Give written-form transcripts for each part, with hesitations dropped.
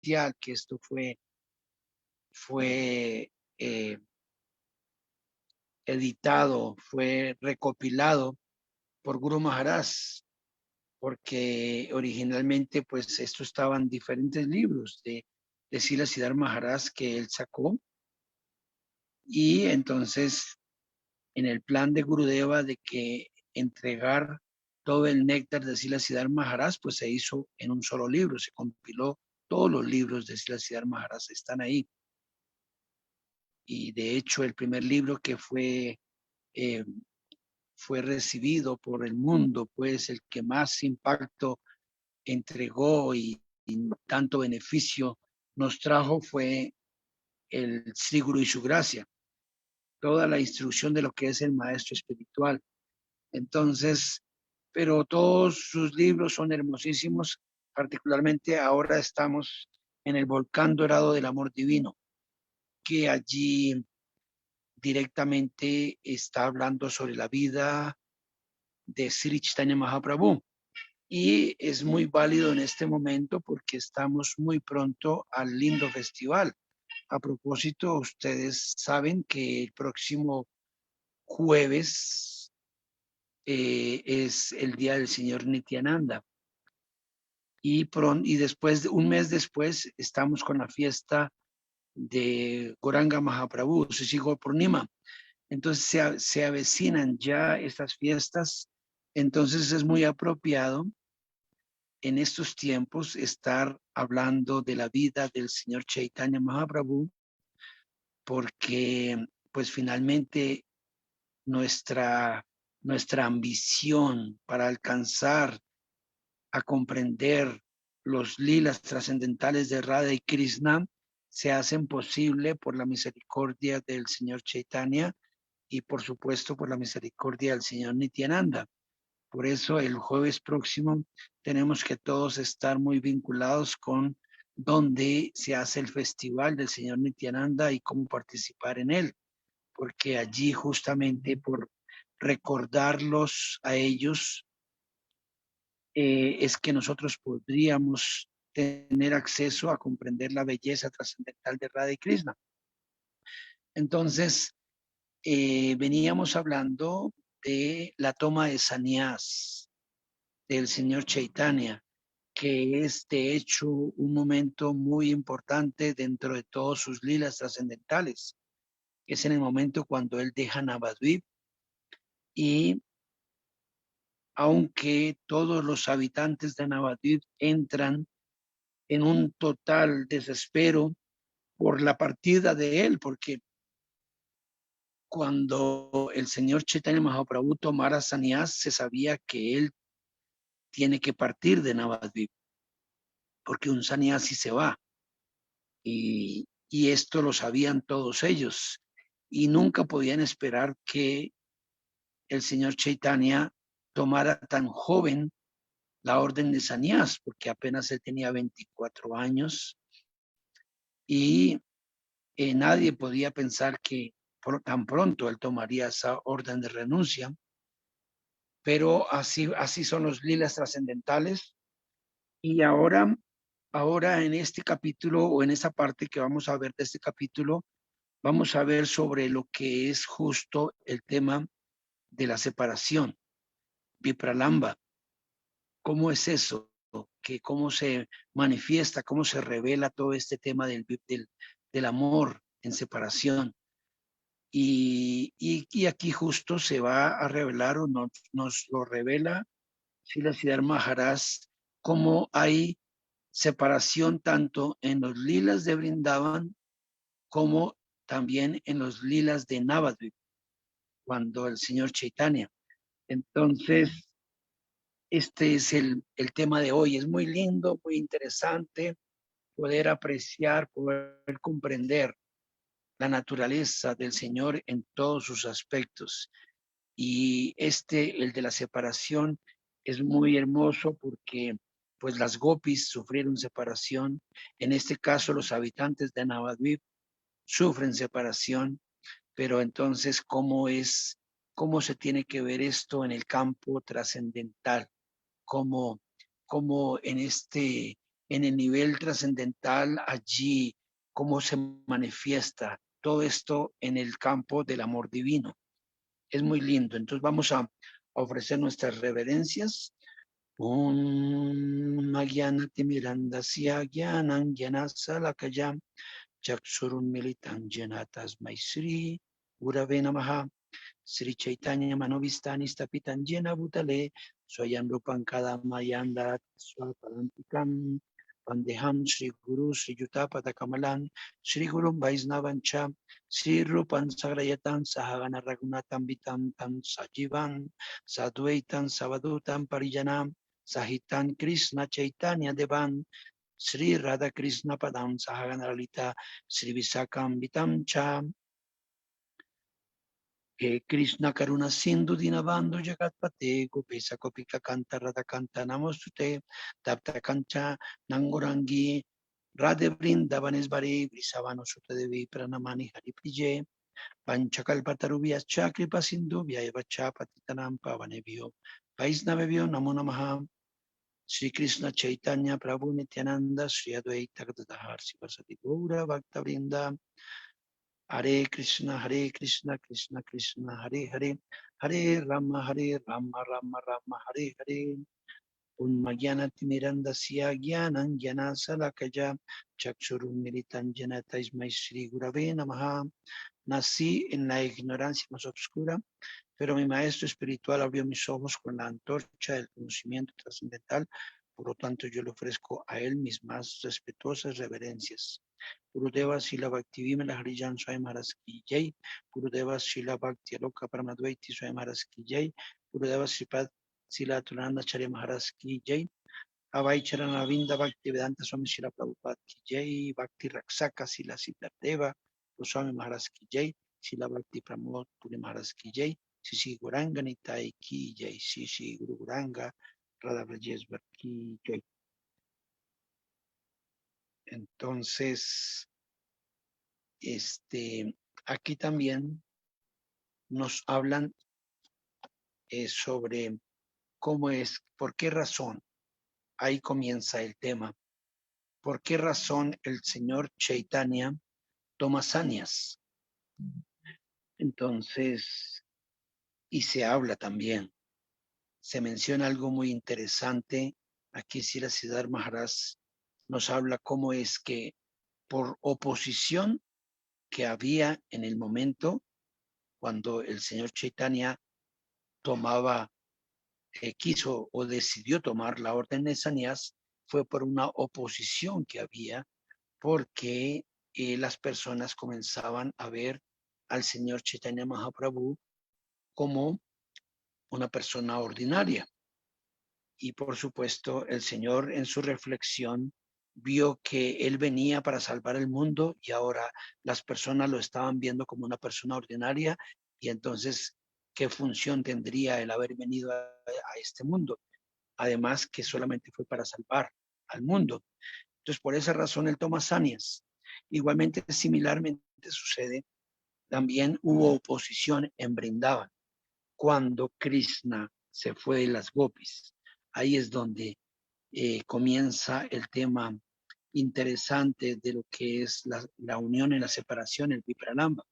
celestial, que esto fue editado, fue recopilado por Guru Maharaj, porque originalmente pues esto estaban diferentes libros de Srila Siddhar Maharaj que él sacó, y entonces en el plan de Gurudeva de que entregar todo el néctar de Srila Siddhar Maharaj, pues se hizo en un solo libro, se compiló todos los libros de Srila Siddhar Maharaj, están ahí. Y de hecho el primer libro que eh, fue recibido por el mundo, pues el que más impacto entregó y tanto beneficio nos trajo fue el Sri Guru y su gracia, toda la instrucción de lo que es el maestro espiritual. Entonces, pero todos sus libros son hermosísimos, particularmente ahora estamos en el volcán dorado del amor divino, que allí directamente está hablando sobre la vida de Sri Chaitanya Mahaprabhu. Y es muy válido en este momento porque estamos muy pronto al lindo festival. A propósito, ustedes saben que el próximo jueves es el día del señor Nityananda. Y después, un mes después, estamos con la fiesta de Goranga Mahaprabhu, Sisi Purnima. Entonces se avecinan ya estas fiestas. Entonces es muy apropiado en estos tiempos estar hablando de la vida del señor Chaitanya Mahaprabhu, porque pues finalmente nuestra, nuestra ambición para alcanzar a comprender los lilas trascendentales de Radha y Krishna se hacen posible por la misericordia del señor Chaitanya y por supuesto por la misericordia del señor Nityananda. Por eso el jueves próximo tenemos que todos estar muy vinculados con dónde se hace el festival del señor Nityananda y cómo participar en él, porque allí justamente por recordarlos a ellos es que nosotros podríamos tener acceso a comprender la belleza trascendental de Radha y Krishna. Entonces, veníamos hablando de la toma de sannyas del señor Chaitanya, que es de hecho un momento muy importante dentro de todos sus lilas trascendentales. Es en el momento cuando él deja Navadvip y aunque todos los habitantes de Navadvip entran en un total desespero por la partida de él, porque cuando el señor Chaitanya Mahaprabhu tomara sannyas, se sabía que él tiene que partir de Navadvip, porque un sannyasi se va. Y esto lo sabían todos ellos. Y nunca podían esperar que el señor Chaitanya tomara tan joven la orden de sannyas, porque apenas él tenía 24 años y nadie podía pensar que tan pronto él tomaría esa orden de renuncia. Pero así son los lilas trascendentales. Y ahora en este capítulo o en esta parte que vamos a ver de este capítulo, vamos a ver sobre lo que es justo el tema de la separación, Vipralamba. ¿Cómo es eso? ¿Cómo se manifiesta, cómo se revela todo este tema del amor en separación? Y aquí justo se va a revelar o nos lo revela Srila Siddhar Maharaj, cómo hay separación tanto en los lilas de Brindavan como también en los lilas de Navadvip, cuando el señor Chaitanya. Entonces, este es el tema de hoy. Es muy lindo, muy interesante poder apreciar, poder comprender la naturaleza del Señor en todos sus aspectos. Y el de la separación, es muy hermoso porque pues las gopis sufrieron separación. En este caso, los habitantes de Navadvip sufren separación, pero entonces, cómo se tiene que ver esto en el campo trascendental? Cómo, cómo en en el nivel trascendental allí, cómo se manifiesta todo esto en el campo del amor divino. Es muy lindo. Entonces vamos a ofrecer nuestras reverencias. Om Magyanati Mirandasya Gyanam Gyanasalakayam Chaksurun Militam Janatas Maisri Gurave Namaha Sri Chaitanya Manovistani Stapitan Jena Bhutale Swayam Rupan Kadamayanda Swapalantikam Pandeham Sri Guru Sri Yutapata Kamalan Sri Gurum Vaisnavancha Sri Rupan Sagrayatan Sahagana Raghunatam Vitam Tam Sajivan Sadvaitan Savadutam Parijanam Sahitan Krishna Chaitanya Devan Sri Radha Krishna Padam Sahagana Lalita Sri Visakam Vitam Cha Krishna Karuna Sindhu Dinabandhu Jagatpate Gopesa Kopika Kanta Radha Kanta Namostute Tapta Kancha Nangorangi Radhe Vrindavanesvari Vrisavano Sutadevi Pranamani Hariprije Panchakalpatarubhyas Chakripa Sindhu Vyayavacha Patitanam Pavanebhyo Vaisnavebhyo Namo Namaha Sri Krishna Chaitanya Prabhu Nityananda Sri Advaita Gadadhar Sivasati Gaura Bhakta Vrinda Hare Krishna Krishna Krishna Hare Hare Hare Rama Rama Rama Hare Hare Unmagyanati Mirandasya Gyanam Gyanasalakaya Chakshurun Militam Jena Tasmai Sri Gurave Namaha. Nací en la ignorancia más oscura, pero mi maestro espiritual abrió mis ojos con la antorcha del conocimiento trascendental. Por lo tanto, yo le ofrezco a él mis más respetuosas reverencias. Gurudeva Sila Bhakti Vimala Harijan Swami Maharaj Ki Jai. Gurudeva Sila Bhakti Aloka Paramadvaiti Swami Maharaj Ki Jai. Gurudeva Sripad Sila Tulananda Charya Maharaj Ki Jai. Abhay Charanavinda Bhakti Vedanta Swami Sila Prabhupada Ki Jai. Bhakti Raksaka Sila Siddharteva Swami Maharaj Ki Jai. Sila Bhakti Pramod Puri Maharaj Ki Jai. Sisi Guranga Nitai Ki Jai. Sisi Guru Guranga Radha Brajesvar Ki Jai. Entonces, aquí también nos hablan sobre cómo es, por qué razón, ahí comienza el tema, por qué razón el señor Chaitanya toma sanias. Entonces, y se habla también, se menciona algo muy interesante, aquí Srila Siddhar Maharaj nos habla cómo es que por oposición que había en el momento cuando el señor Chaitanya tomaba, quiso o decidió tomar la orden de sannyas, fue por una oposición que había, porque las personas comenzaban a ver al señor Chaitanya Mahaprabhu como una persona ordinaria. Y por supuesto, el señor en su reflexión vio que él venía para salvar el mundo y ahora las personas lo estaban viendo como una persona ordinaria y entonces, ¿qué función tendría el haber venido a este mundo? Además que solamente fue para salvar al mundo. Entonces, por esa razón él toma sanias. Igualmente, similarmente sucede, también hubo oposición en Vrindavan cuando Krishna se fue de las gopis. Ahí es donde comienza el tema interesante de lo que es la unión y la separación, el Vipranamba.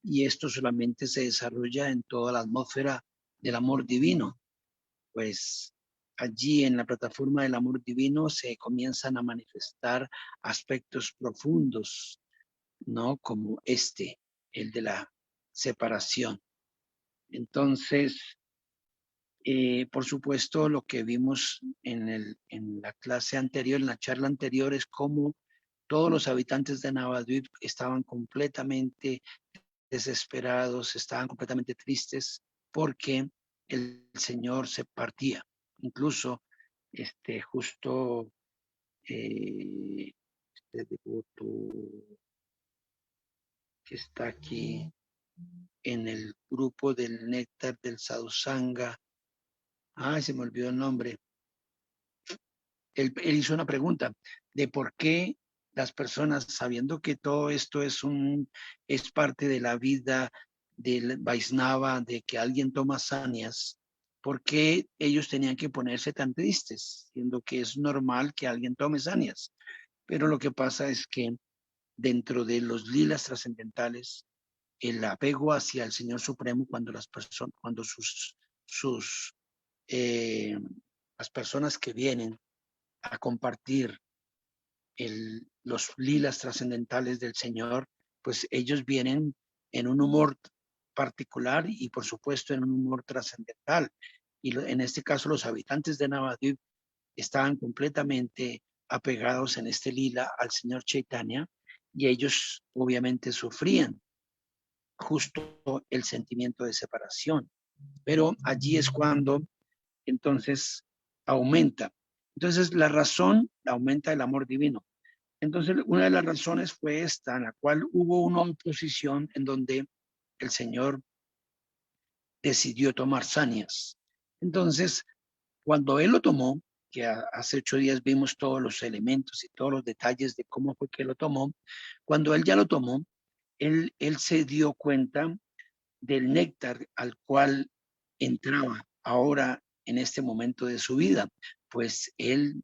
Y esto solamente se desarrolla en toda la atmósfera del amor divino. Pues allí en la plataforma del amor divino se comienzan a manifestar aspectos profundos, ¿no? Como el de la separación. Entonces, por supuesto, lo que vimos en la clase anterior, en la charla anterior, es cómo todos los habitantes de Navadvip estaban completamente desesperados, estaban completamente tristes porque el Señor se partía. Incluso, justo devoto que está aquí en el grupo del Néctar del Sadhusanga, se me olvidó el nombre. Él hizo una pregunta de por qué las personas, sabiendo que todo esto es parte de la vida del Vaisnava, de que alguien toma sanias, ¿Por qué ellos tenían que ponerse tan tristes? Siendo que es normal que alguien tome sanias. Pero lo que pasa es que dentro de los lilas trascendentales, el apego hacia el Señor Supremo, cuando las personas, cuando sus eh, las personas que vienen a compartir los lilas trascendentales del Señor, pues ellos vienen en un humor particular y por supuesto en un humor trascendental. Y en este caso los habitantes de Navadvip estaban completamente apegados en este lila al Señor Chaitanya y ellos obviamente sufrían justo el sentimiento de separación. Pero allí es cuando entonces aumenta. Entonces la razón aumenta el amor divino. Entonces una de las razones fue esta, en la cual hubo una oposición en donde el Señor decidió tomar sanias. Entonces, cuando Él lo tomó, que hace 8 días vimos todos los elementos y todos los detalles de cómo fue que lo tomó, cuando Él ya lo tomó, él se dio cuenta del néctar al cual entraba ahora en este momento de su vida, pues él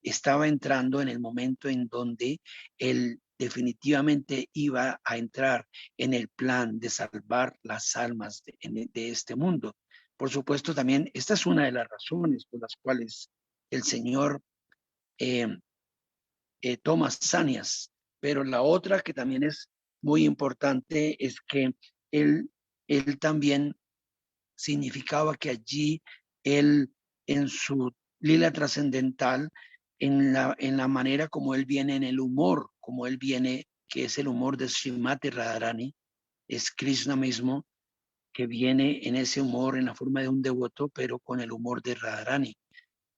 estaba entrando en el momento en donde él definitivamente iba a entrar en el plan de salvar las almas de este mundo. Por supuesto, también esta es una de las razones por las cuales el Señor eh, toma sanias, pero la otra que también es muy importante es que él, él también significaba que allí él, en su lila trascendental, en la manera como él viene, en el humor, como él viene, que es el humor de Srimati Radharani, es Krishna mismo, que viene en ese humor, en la forma de un devoto, pero con el humor de Radharani.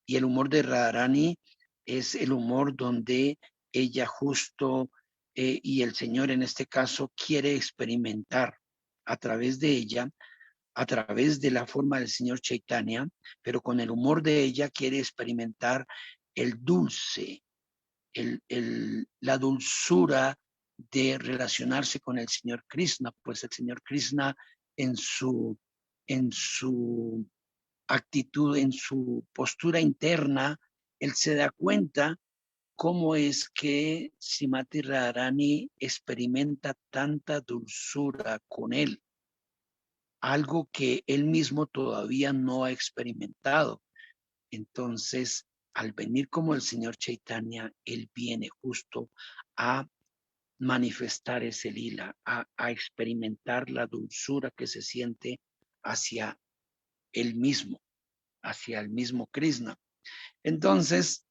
Y el humor de Radharani es el humor donde ella justo y el Señor en este caso quiere experimentar a través de ella, a través de la forma del Señor Chaitanya, pero con el humor de ella quiere experimentar el dulce, la dulzura de relacionarse con el Señor Krishna, pues el Señor Krishna en en su actitud, en su postura interna, él se da cuenta cómo es que Srimati Radharani experimenta tanta dulzura con él, algo que él mismo todavía no ha experimentado. Entonces, al venir como el Señor Chaitanya, él viene justo a manifestar ese lila, a experimentar la dulzura que se siente hacia él mismo, hacia el mismo Krishna. Entonces,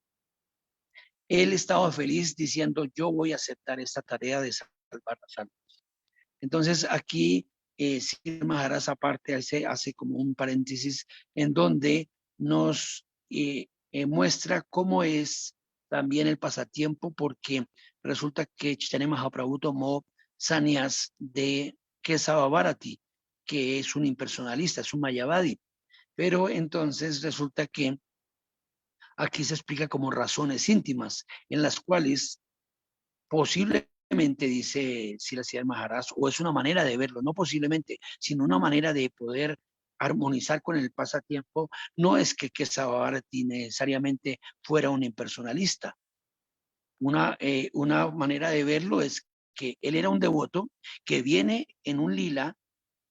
él estaba feliz diciendo, yo voy a aceptar esta tarea de salvar las almas. Entonces, aquí, Sri Maharaj aparte hace como un paréntesis en donde nos muestra cómo es también el pasatiempo, porque resulta que Chaitanya Mahaprabhu tomó sanias de Kesava Bharati, que es un impersonalista, es un mayavadi. Pero entonces resulta que aquí se explica como razones íntimas en las cuales posiblemente, dice Silas Maharaj, o es una manera de verlo, no posiblemente, sino una manera de poder armonizar con el pasatiempo, no es que Kesavabharati necesariamente fuera un impersonalista. Una manera de verlo es que él era un devoto que viene en un lila,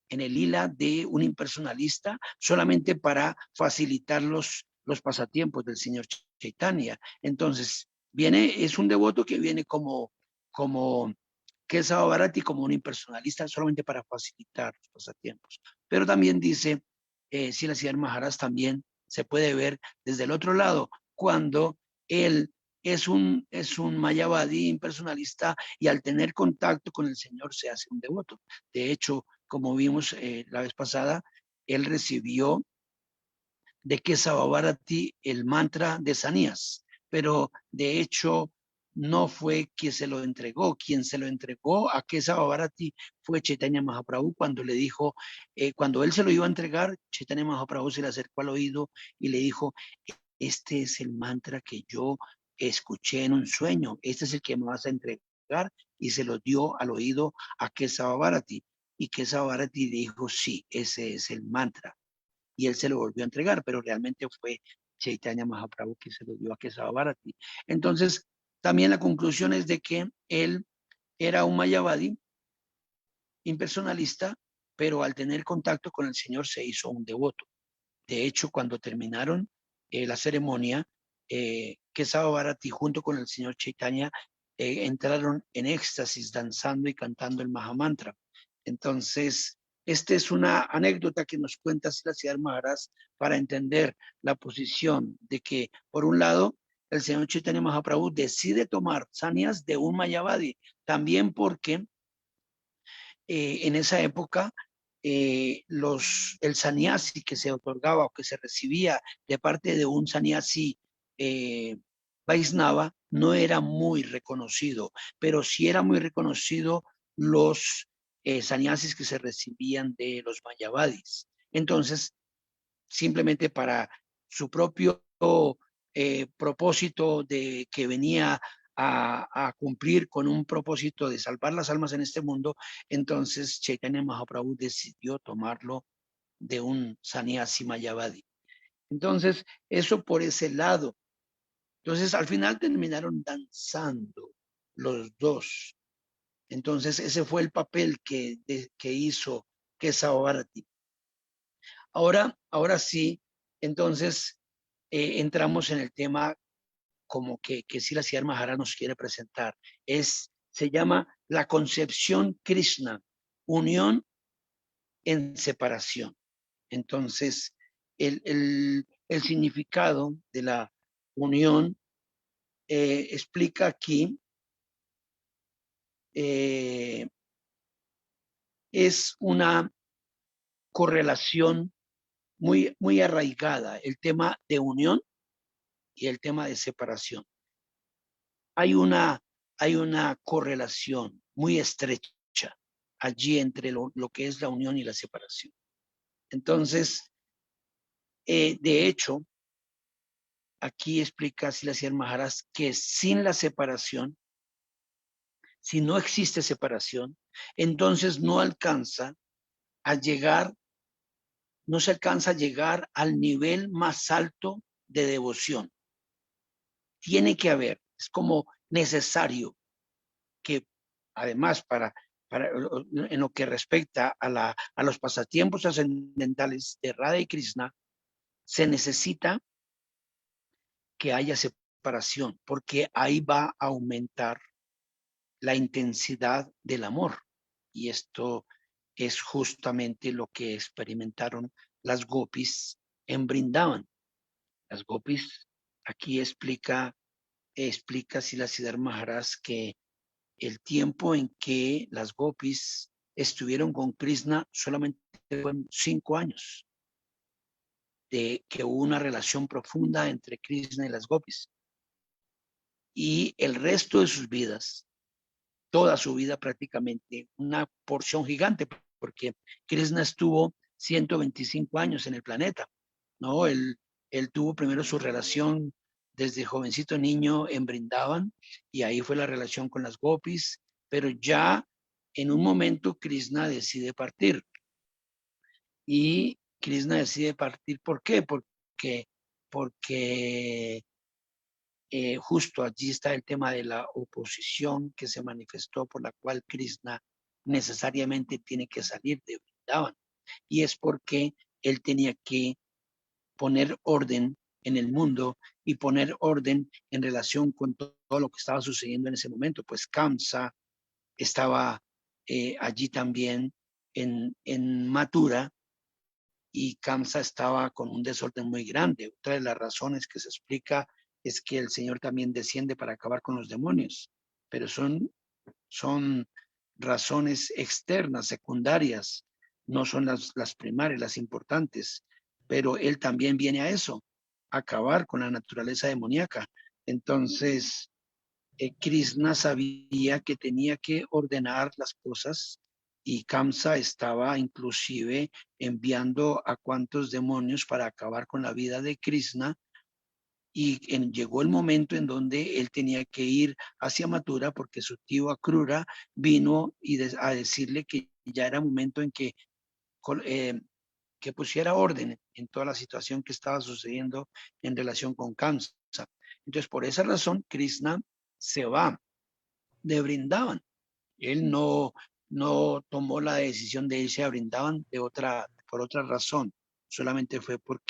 en el lila de un impersonalista, solamente para facilitar los pasatiempos del señor Chaitanya. Entonces, es un devoto que viene como Kesava Bharati, como un impersonalista, solamente para facilitar los pasatiempos. Pero también dice, Silas Maharaj también se puede ver desde el otro lado, cuando él es un mayavadi impersonalista y al tener contacto con el Señor se hace un devoto. De hecho, como vimos la vez pasada, él recibió de Kesava Bharati el mantra de Sanías, pero de hecho no fue quien se lo entregó. Quien se lo entregó a Kesava Bharati fue Chaitanya Mahaprabhu cuando le dijo, cuando él se lo iba a entregar, Chaitanya Mahaprabhu se le acercó al oído y le dijo, este es el mantra que yo escuché en un sueño, este es el que me vas a entregar, y se lo dio al oído a Kesava Bharati. Y Kesava Bharati dijo, sí, ese es el mantra. y él se lo volvió a entregar, pero realmente fue Chaitanya Mahaprabhu que se lo dio a Kesava Bharati. Entonces, también la conclusión es de que él era un Mayavadi impersonalista, pero al tener contacto con el Señor se hizo un devoto. De hecho, cuando terminaron la ceremonia, Kesava Bharati junto con el señor Chaitanya entraron en éxtasis danzando y cantando el Mahamantra. Entonces, esta es una anécdota que nos cuenta Srila Maharaj para entender la posición de que, por un lado, el señor Chaitanya Mahaprabhu decide tomar sanias de un Mayavadi, también porque en esa época el sannyasi que se otorgaba o que se recibía de parte de un sannyasi Vaisnava no era muy reconocido, pero sí era muy reconocido los sannyasis que se recibían de los mayavadis. Entonces, simplemente para su propio propósito de que venía a cumplir con un propósito de salvar las almas en este mundo, entonces Chaitanya Mahaprabhu decidió tomarlo de un sannyasi mayavadi. Entonces, eso por ese lado. Entonces, al final terminaron danzando los dos. Entonces, ese fue el papel que hizo Kesava Bharati. Ahora sí, entonces entramos en el tema como que Srila Maharaj nos quiere presentar. Se llama la concepción Krishna, unión en separación. Entonces, el significado de la unión explica aquí, es una correlación muy arraigada, el tema de unión y el tema de separación. Hay una correlación muy estrecha allí entre lo que es la unión y la separación. Entonces, de hecho, aquí explica Srila Maharaj que sin la separación, si no existe separación, entonces no se alcanza a llegar al nivel más alto de devoción. Tiene que haber, es como necesario que además en lo que respecta a los pasatiempos trascendentales de Radha y Krishna, se necesita que haya separación, porque ahí va a aumentar la intensidad del amor. Y esto es justamente lo que experimentaron las gopis en Brindavan. Las gopis, aquí explica Srila Maharaj que el tiempo en que las gopis estuvieron con Krishna solamente fueron 5 años, de que hubo una relación profunda entre Krishna y las gopis. Y el resto de sus vidas, toda su vida prácticamente, una porción gigante, porque Krishna estuvo 125 años en el planeta, ¿no? Él tuvo primero su relación desde jovencito niño en Brindavan, y ahí fue la relación con las gopis, pero ya en un momento Krishna decide partir. Y Krishna decide partir, ¿por qué? Porque justo allí está el tema de la oposición que se manifestó, por la cual Krishna necesariamente tiene que salir de Vrindavan. Y es porque él tenía que poner orden en el mundo y poner orden en relación con todo lo que estaba sucediendo en ese momento. Pues Kamsa estaba allí también en Mathura, y Kamsa estaba con un desorden muy grande. Otra de las razones que se explica es que el Señor también desciende para acabar con los demonios, pero son razones externas, secundarias, no son las primarias, las importantes, pero Él también viene a eso, a acabar con la naturaleza demoníaca. Entonces, Krishna sabía que tenía que ordenar las cosas, y Kamsa estaba inclusive enviando a cuantos demonios para acabar con la vida de Krishna, y llegó el momento en donde él tenía que ir hacia Mathura porque su tío Akrura vino a decirle que ya era momento en que pusiera orden en toda la situación que estaba sucediendo en relación con Kamsa. Entonces, por esa razón, Krishna se va de Brindavan. Él no tomó la decisión de irse a Brindavan por otra razón. Solamente fue por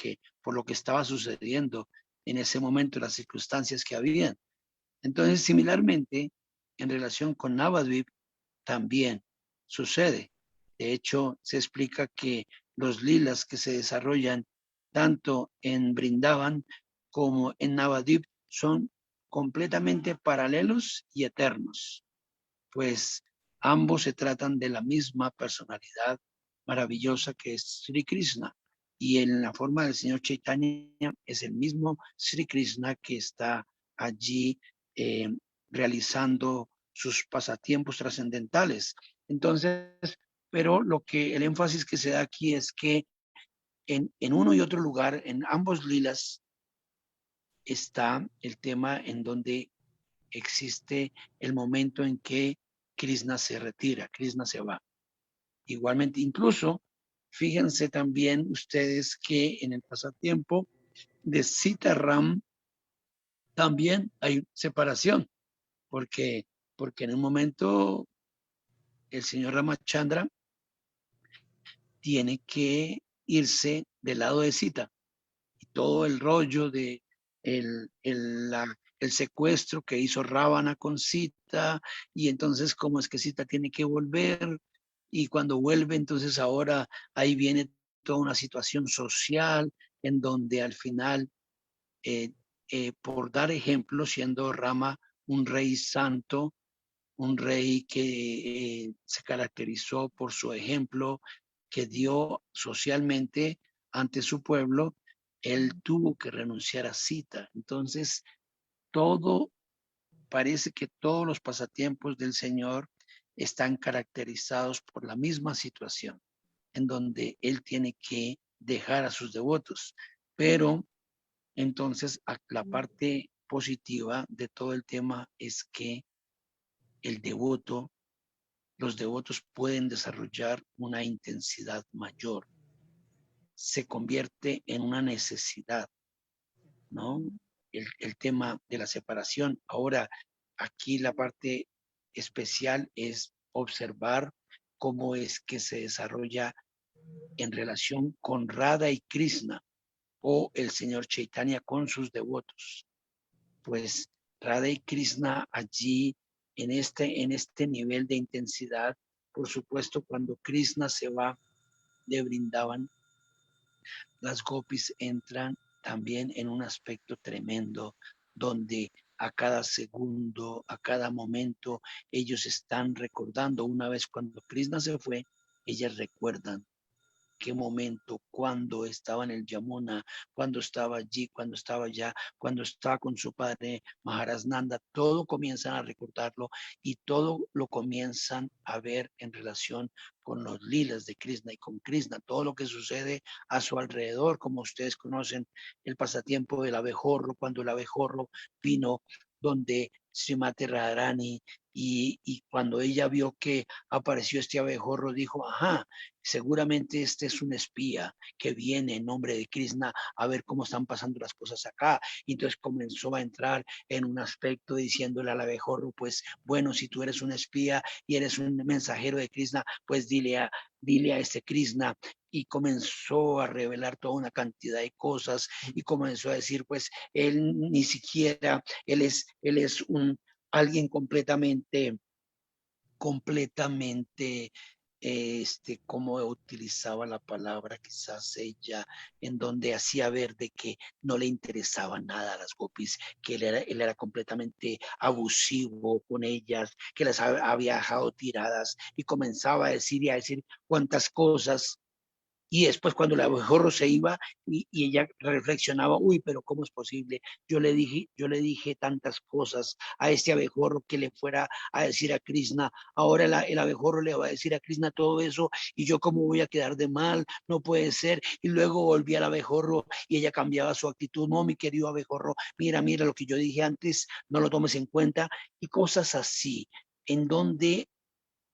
lo que estaba sucediendo en ese momento, las circunstancias que habían. Entonces, similarmente, en relación con Navadvip, también sucede. De hecho, se explica que los lilas que se desarrollan tanto en Brindavan como en Navadvip son completamente paralelos y eternos, pues ambos se tratan de la misma personalidad maravillosa que es Sri Krishna. Y en la forma del señor Chaitanya es el mismo Sri Krishna que está allí eh, realizando sus pasatiempos trascendentales. Entonces, pero el énfasis que se da aquí es que en uno y otro lugar, en ambos lilas, está el tema en donde existe el momento en que Krishna se retira, Krishna se va. Igualmente, incluso, fíjense también ustedes que en el pasatiempo de Sitaram también hay separación, porque, porque en un momento el señor Ramachandra tiene que irse del lado de Sita y todo el rollo de el secuestro que hizo Rábana con Sita, y entonces cómo es que Sita tiene que volver, y cuando vuelve, entonces ahora ahí viene toda una situación social en donde al final, eh, por dar ejemplo, siendo Rama un rey santo, un rey que se caracterizó por su ejemplo que dio socialmente ante su pueblo, él tuvo que renunciar a Sita. Entonces, todo, parece que todos los pasatiempos del Señor están caracterizados por la misma situación, en donde él tiene que dejar a sus devotos. Pero entonces, la parte positiva de todo el tema es que el devoto los devotos pueden desarrollar una intensidad mayor. Se convierte en una necesidad, ¿no? El tema de la separación. Ahora, aquí la parte especial es observar cómo es que se desarrolla en relación con Radha y Krishna o el señor Chaitanya con sus devotos. Pues Radha y Krishna allí en este nivel de intensidad, por supuesto, cuando Krishna se va de Brindavan, las gopis entran también en un aspecto tremendo, donde a cada segundo, a cada momento, ellos están recordando. Una vez cuando Krishna se fue, ellas recuerdan qué momento, cuando estaba en el Yamuna, cuando estaba allí, cuando estaba allá, cuando estaba con su padre Maharaj Nanda, todo comienzan a recordarlo y todo lo comienzan a ver en relación con los lilas de Krishna y con Krishna, todo lo que sucede a su alrededor, como ustedes conocen el pasatiempo del abejorro, cuando el abejorro vino donde Srimati Radharani y cuando ella vio que apareció este abejorro, dijo, ajá, seguramente este es un espía que viene en nombre de Krishna a ver cómo están pasando las cosas acá. Y entonces comenzó a entrar en un aspecto diciéndole al abejorro, pues bueno, si tú eres un espía y eres un mensajero de Krishna, pues dile a este Krishna. Y comenzó a revelar toda una cantidad de cosas y comenzó a decir, pues él ni siquiera, él es alguien completamente, cómo utilizaba la palabra, quizás ella, en donde hacía ver de que no le interesaba nada a las gopis, que él era completamente abusivo con ellas, que las había dejado tiradas, y comenzaba a decir y a decir cuántas cosas. Y después cuando el abejorro se iba y ella reflexionaba, uy, pero ¿cómo es posible? Yo le dije tantas cosas a este abejorro que le fuera a decir a Krishna, ahora el abejorro le va a decir a Krishna todo eso y yo cómo voy a quedar de mal, no puede ser. Y luego volví al abejorro y ella cambiaba su actitud, no, mi querido abejorro, mira lo que yo dije antes, no lo tomes en cuenta, y cosas así, en donde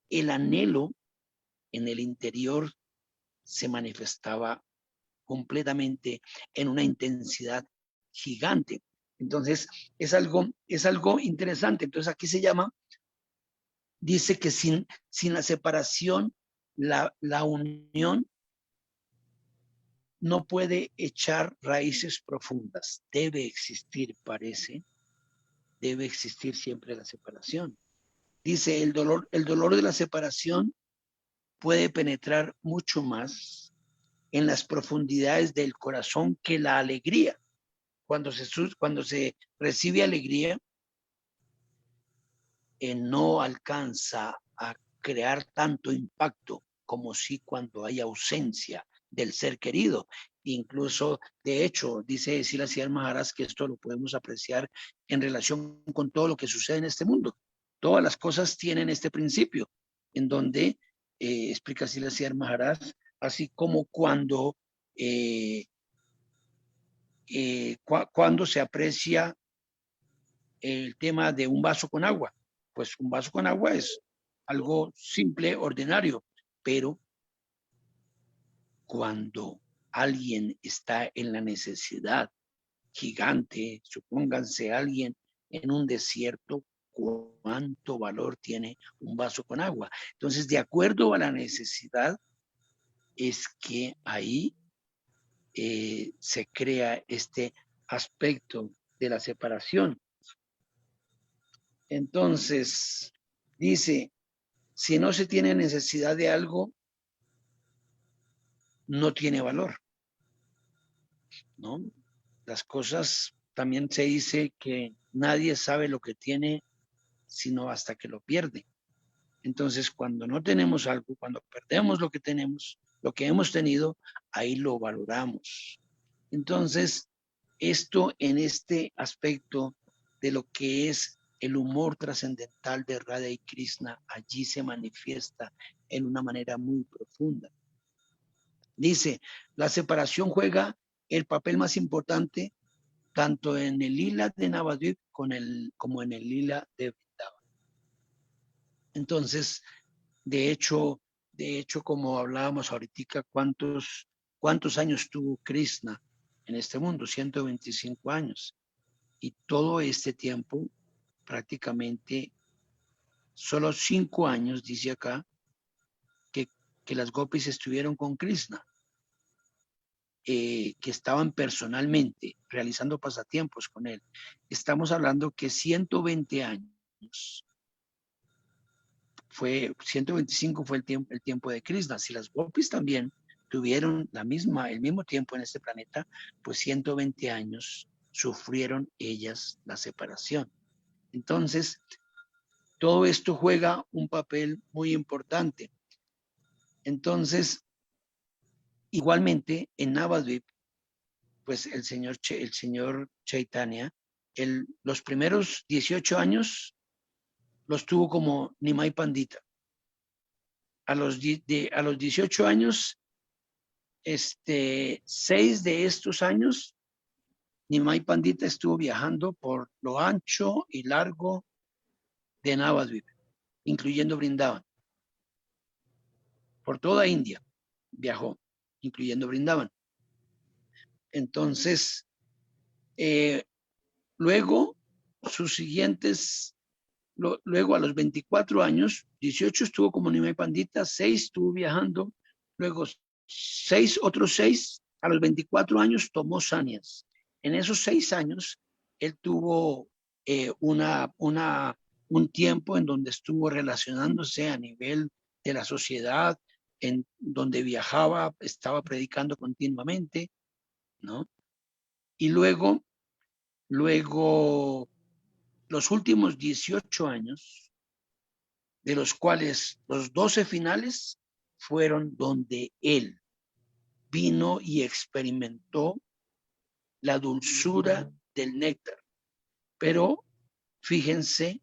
el anhelo en el interior se manifestaba completamente en una intensidad gigante. Entonces, es algo interesante. Entonces, aquí se llama, dice que sin la separación, la unión no puede echar raíces profundas. Debe existir, parece, debe existir siempre la separación. Dice, el dolor de la separación puede penetrar mucho más en las profundidades del corazón que la alegría. Cuando se recibe alegría, no alcanza a crear tanto impacto como si cuando hay ausencia del ser querido. Incluso, de hecho, dice Silas Maharaj que esto lo podemos apreciar en relación con todo lo que sucede en este mundo. Todas las cosas tienen este principio, en donde explica Silas Maharaj, así como cuando cuando se aprecia el tema de un vaso con agua. Pues un vaso con agua es algo simple, ordinario, pero cuando alguien está en la necesidad gigante, supónganse alguien en un desierto, ¿cuánto valor tiene un vaso con agua? Entonces, de acuerdo a la necesidad, es que ahí se crea este aspecto de la separación. Entonces, dice, si no se tiene necesidad de algo, no tiene valor, ¿no? Las cosas, también se dice que nadie sabe lo que tiene sino hasta que lo pierde. Entonces, cuando no tenemos algo, cuando perdemos lo que tenemos, lo que hemos tenido, ahí lo valoramos. Entonces, esto en este aspecto de lo que es el humor trascendental de Radha y Krishna, allí se manifiesta en una manera muy profunda. Dice, la separación juega el papel más importante tanto en el lila de Navadvip como en el lila de Vrindavan. Entonces, de hecho, como hablábamos ahorita, ¿cuántos años tuvo Krishna en este mundo? 125 años. Y todo este tiempo, prácticamente, solo 5 años, dice acá, que las gopis estuvieron con Krishna, que estaban personalmente realizando pasatiempos con él. Estamos hablando que 120 años 125 fue el tiempo de Krishna. Si las gopis también tuvieron el mismo tiempo en este planeta, pues 120 años sufrieron ellas la separación. Entonces, todo esto juega un papel muy importante. Entonces, igualmente en Navadvip, pues el señor Chaitanya, los primeros 18 años los tuvo como Nimai Pandita. A los 18 años, 6 de estos años, Nimai Pandita estuvo viajando por lo ancho y largo de Navadvip, incluyendo Brindavan. Por toda India viajó, incluyendo Brindavan. Entonces, luego, luego a los 24 años, 18 estuvo como Nimai Pandita, 6 estuvo viajando, luego otros 6, a los 24 años tomó sanias. En esos 6 años, él tuvo un tiempo en donde estuvo relacionándose a nivel de la sociedad, en donde viajaba, estaba predicando continuamente, ¿no? Y luego los últimos 18 años, de los cuales los 12 finales fueron donde él vino y experimentó la dulzura del néctar. Pero fíjense,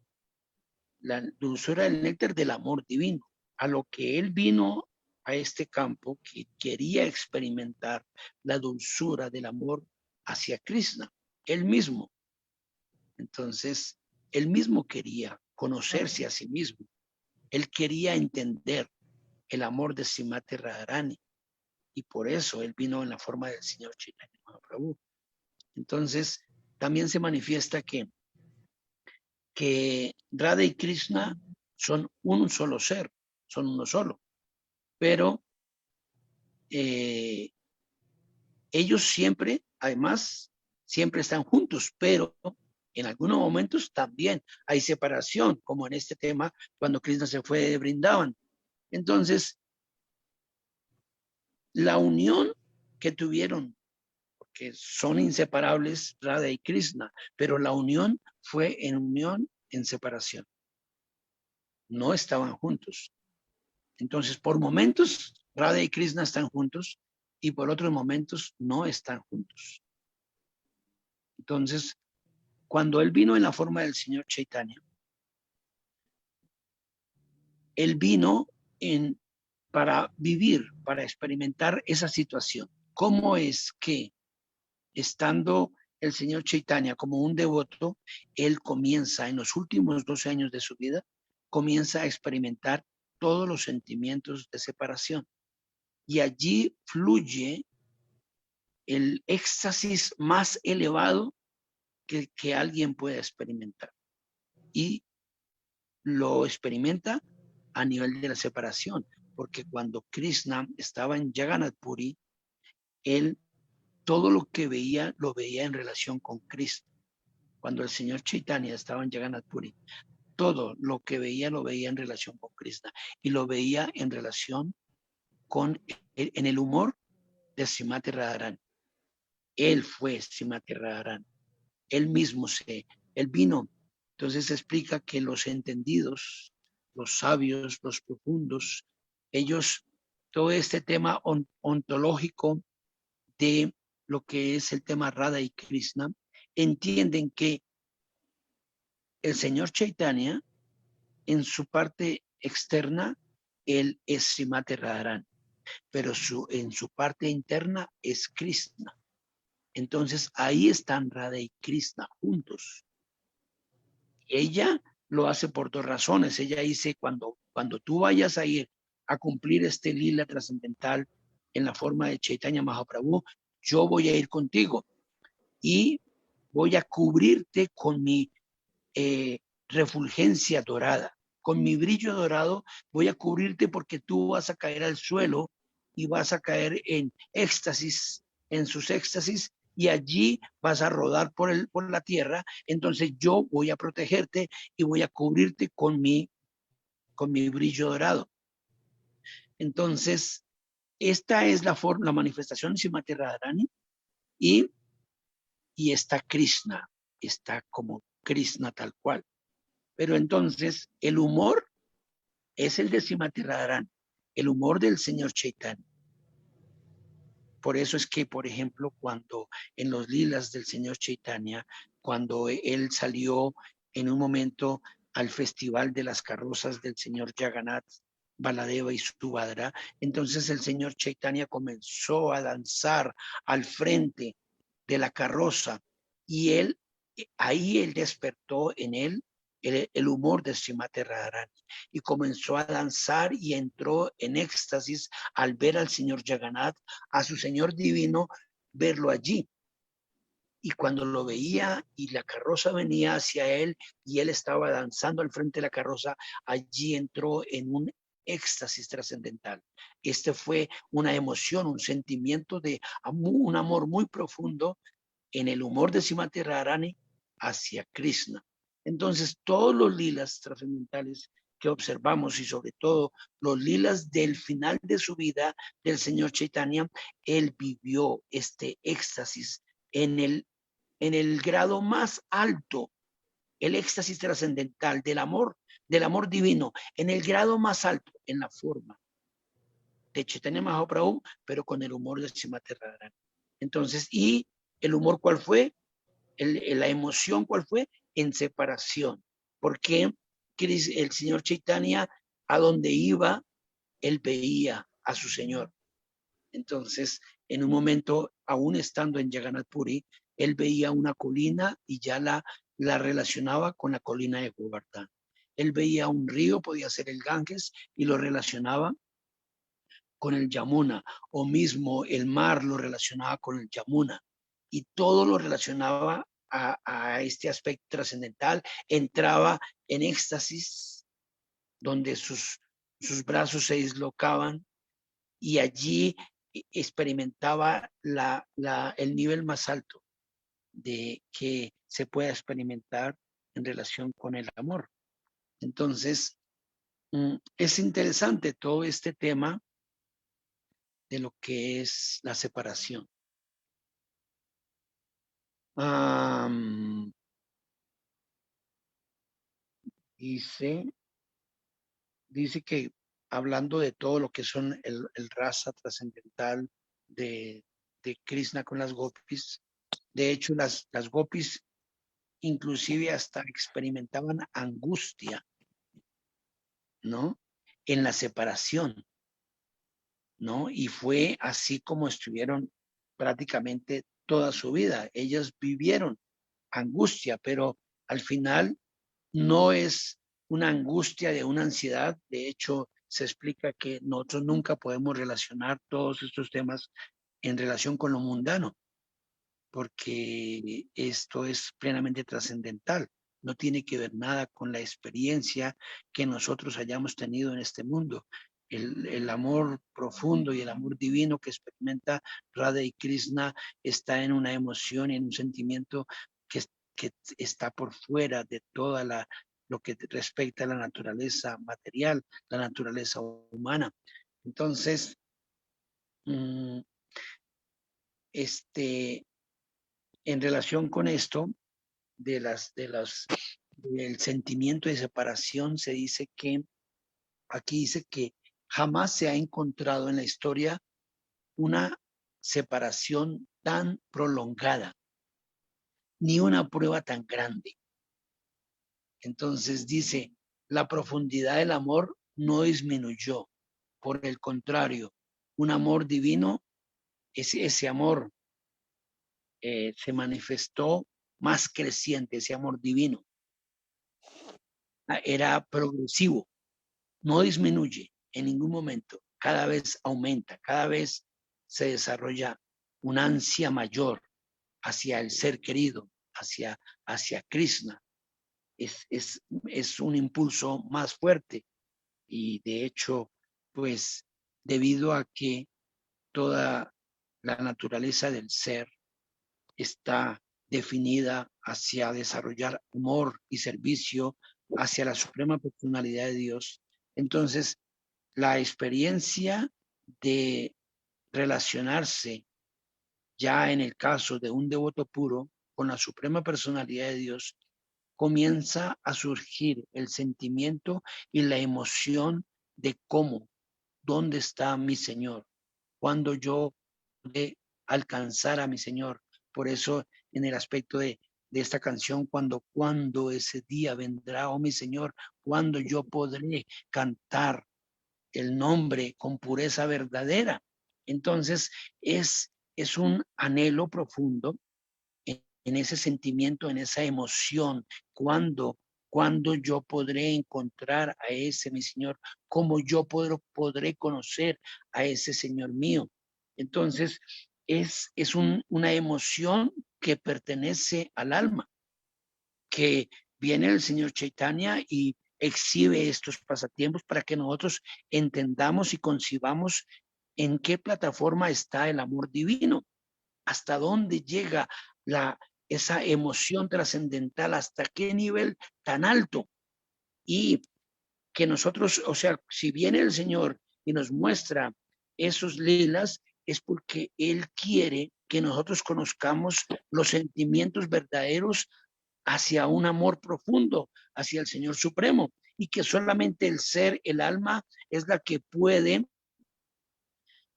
la dulzura del néctar del amor divino, a lo que él vino a este campo, que quería experimentar la dulzura del amor hacia Krishna, él mismo. Entonces, él mismo quería conocerse a sí mismo. Él quería entender el amor de Srimati Radharani y por eso él vino en la forma del Señor Chaitanya Mahaprabhu. Entonces, también se manifiesta que Radha y Krishna son un solo ser, son uno solo, pero ellos siempre, además, siempre están juntos, pero en algunos momentos también hay separación, como en este tema, cuando Krishna se fue de Brindavan. Entonces, la unión que tuvieron, porque son inseparables Radha y Krishna, pero la unión fue en unión, en separación. No estaban juntos. Entonces, por momentos, Radha y Krishna están juntos y por otros momentos no están juntos. Entonces, cuando él vino en la forma del Señor Chaitanya, él vino para vivir, para experimentar esa situación. ¿Cómo es que, estando el Señor Chaitanya como un devoto, él comienza en los últimos 12 años de su vida, comienza a experimentar todos los sentimientos de separación? Y allí fluye el éxtasis más elevado que alguien pueda experimentar. Y lo experimenta a nivel de la separación, porque cuando Krishna estaba en Jagannath Puri, él todo lo que veía, lo veía en relación con Cristo. Cuando el Señor Chaitanya estaba en Jagannath Puri, todo lo que veía, lo veía en relación con Krishna, y lo veía en relación en el humor de Srimati Radharani. Él fue Srimati Radharani. Él mismo él vino. Entonces se explica que los entendidos, los sabios, los profundos, ellos, todo este tema ontológico de lo que es el tema Radha y Krishna, entienden que el Señor Chaitanya, en su parte externa, él es Srimati Radharani, pero en su parte interna es Krishna. Entonces ahí están Radha y Krishna juntos. Ella lo hace por dos razones. Ella dice, cuando tú vayas a ir a cumplir este lila trascendental en la forma de Chaitanya Mahaprabhu, yo voy a ir contigo y voy a cubrirte con mi refulgencia dorada, con mi brillo dorado, voy a cubrirte porque tú vas a caer al suelo y vas a caer en éxtasis, en sus éxtasis, y allí vas a rodar por la tierra. Entonces yo voy a protegerte y voy a cubrirte con mi brillo dorado. Entonces, esta es la manifestación de Srimati Radharani, y está Krishna, está como Krishna tal cual. Pero entonces el humor es el de Srimati Radharani, el humor del Señor Chaitanya. Por eso es que, por ejemplo, cuando en los lilas del Señor Chaitanya, cuando él salió en un momento al festival de las carrozas del Señor Jagannath, Baladeva y Subhadra, entonces el Señor Chaitanya comenzó a danzar al frente de la carroza, y ahí él despertó en él el humor de Srimati Radharani, y comenzó a danzar y entró en éxtasis al ver al Señor Jagannath, a su Señor divino, verlo allí. Y cuando lo veía y la carroza venía hacia él y él estaba danzando al frente de la carroza, allí entró en un éxtasis trascendental. Este fue una emoción, un sentimiento de un amor muy profundo en el humor de Srimati Radharani hacia Krishna. Entonces, todos los lilas trascendentales que observamos, y sobre todo los lilas del final de su vida del Señor Chaitanya, él vivió este éxtasis en el grado más alto, el éxtasis trascendental del amor divino, en el grado más alto, en la forma de Chaitanya Mahaprabhu, pero con el humor de Srimati Radharani. Entonces, ¿y el humor cuál fue? La emoción cuál fue? En separación. Porque el Señor Chaitanya, a donde iba, él veía a su Señor. Entonces, en un momento, aún estando en Jagannath Puri, él veía una colina y ya la relacionaba con la colina de Govardhan. Él veía un río, podía ser el Ganges, y lo relacionaba con el Yamuna, o mismo el mar lo relacionaba con el Yamuna, y todo lo relacionaba a este aspecto trascendental. Entraba en éxtasis, donde sus brazos se dislocaban, y allí experimentaba el nivel más alto de que se pueda experimentar en relación con el amor. Entonces, es interesante todo este tema de lo que es la separación. Dice que hablando de todo lo que son el rasa trascendental de Krishna con las gopis, de hecho las gopis inclusive hasta experimentaban angustia, ¿no? En la separación, ¿no? Y fue así como estuvieron prácticamente toda su vida. Ellas vivieron angustia, pero al final no es una angustia de una ansiedad. De hecho, se explica que nosotros nunca podemos relacionar todos estos temas en relación con lo mundano, porque esto es plenamente trascendental. No tiene que ver nada con la experiencia que nosotros hayamos tenido en este mundo. El amor profundo y el amor divino que experimenta Radha y Krishna está en una emoción y en un sentimiento que está por fuera de toda lo que respecta a la naturaleza material, la naturaleza humana. Entonces, en relación con esto, del sentimiento de separación, se dice que, aquí dice que jamás se ha encontrado en la historia una separación tan prolongada, ni una prueba tan grande. Entonces dice, la profundidad del amor no disminuyó, por el contrario, un amor divino, ese amor se manifestó más creciente, ese amor divino. Era progresivo, no disminuye en ningún momento, cada vez aumenta, cada vez se desarrolla una ansia mayor hacia el ser querido, hacia Krishna. Es un impulso más fuerte, y de hecho, pues debido a que toda la naturaleza del ser está definida hacia desarrollar amor y servicio hacia la suprema personalidad de Dios. Entonces, la experiencia de relacionarse ya en el caso de un devoto puro con la suprema personalidad de Dios, comienza a surgir el sentimiento y la emoción de cómo, dónde está mi Señor, cuando yo podré alcanzar a mi Señor. Por eso en el aspecto de esta canción, cuando ese día vendrá, oh mi Señor, cuando yo podré cantar el nombre con pureza verdadera. Entonces es un anhelo profundo en ese sentimiento, en esa emoción, cuando yo podré encontrar a ese mi Señor, cómo yo podré conocer a ese Señor mío. Entonces, es una emoción que pertenece al alma, que viene el Señor Chaitanya y exhibe estos pasatiempos para que nosotros entendamos y concibamos en qué plataforma está el amor divino, hasta dónde llega esa emoción trascendental, hasta qué nivel tan alto. Y que nosotros, o sea, si viene el Señor y nos muestra esos lilas, es porque Él quiere que nosotros conozcamos los sentimientos verdaderos hacia un amor profundo, hacia el Señor Supremo, y que solamente el ser, el alma, es la que puede,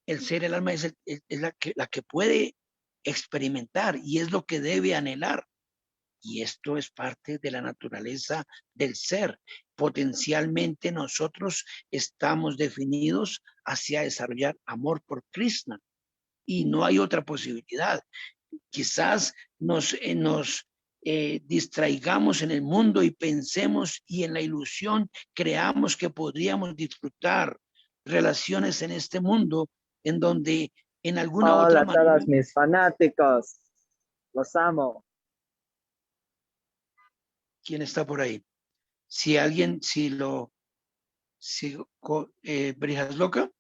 el ser, el alma es la que puede experimentar, y es lo que debe anhelar. Y esto es parte de la naturaleza del ser. Potencialmente nosotros estamos definidos hacia desarrollar amor por Krishna, y no hay otra posibilidad. Quizás nos distraigamos en el mundo y pensemos, y en la ilusión creamos que podríamos disfrutar relaciones en este mundo en donde en alguna otra Hola a manera. todos mis fanáticos. Los amo. ¿Quién está por ahí? Si alguien, Brijas Loca.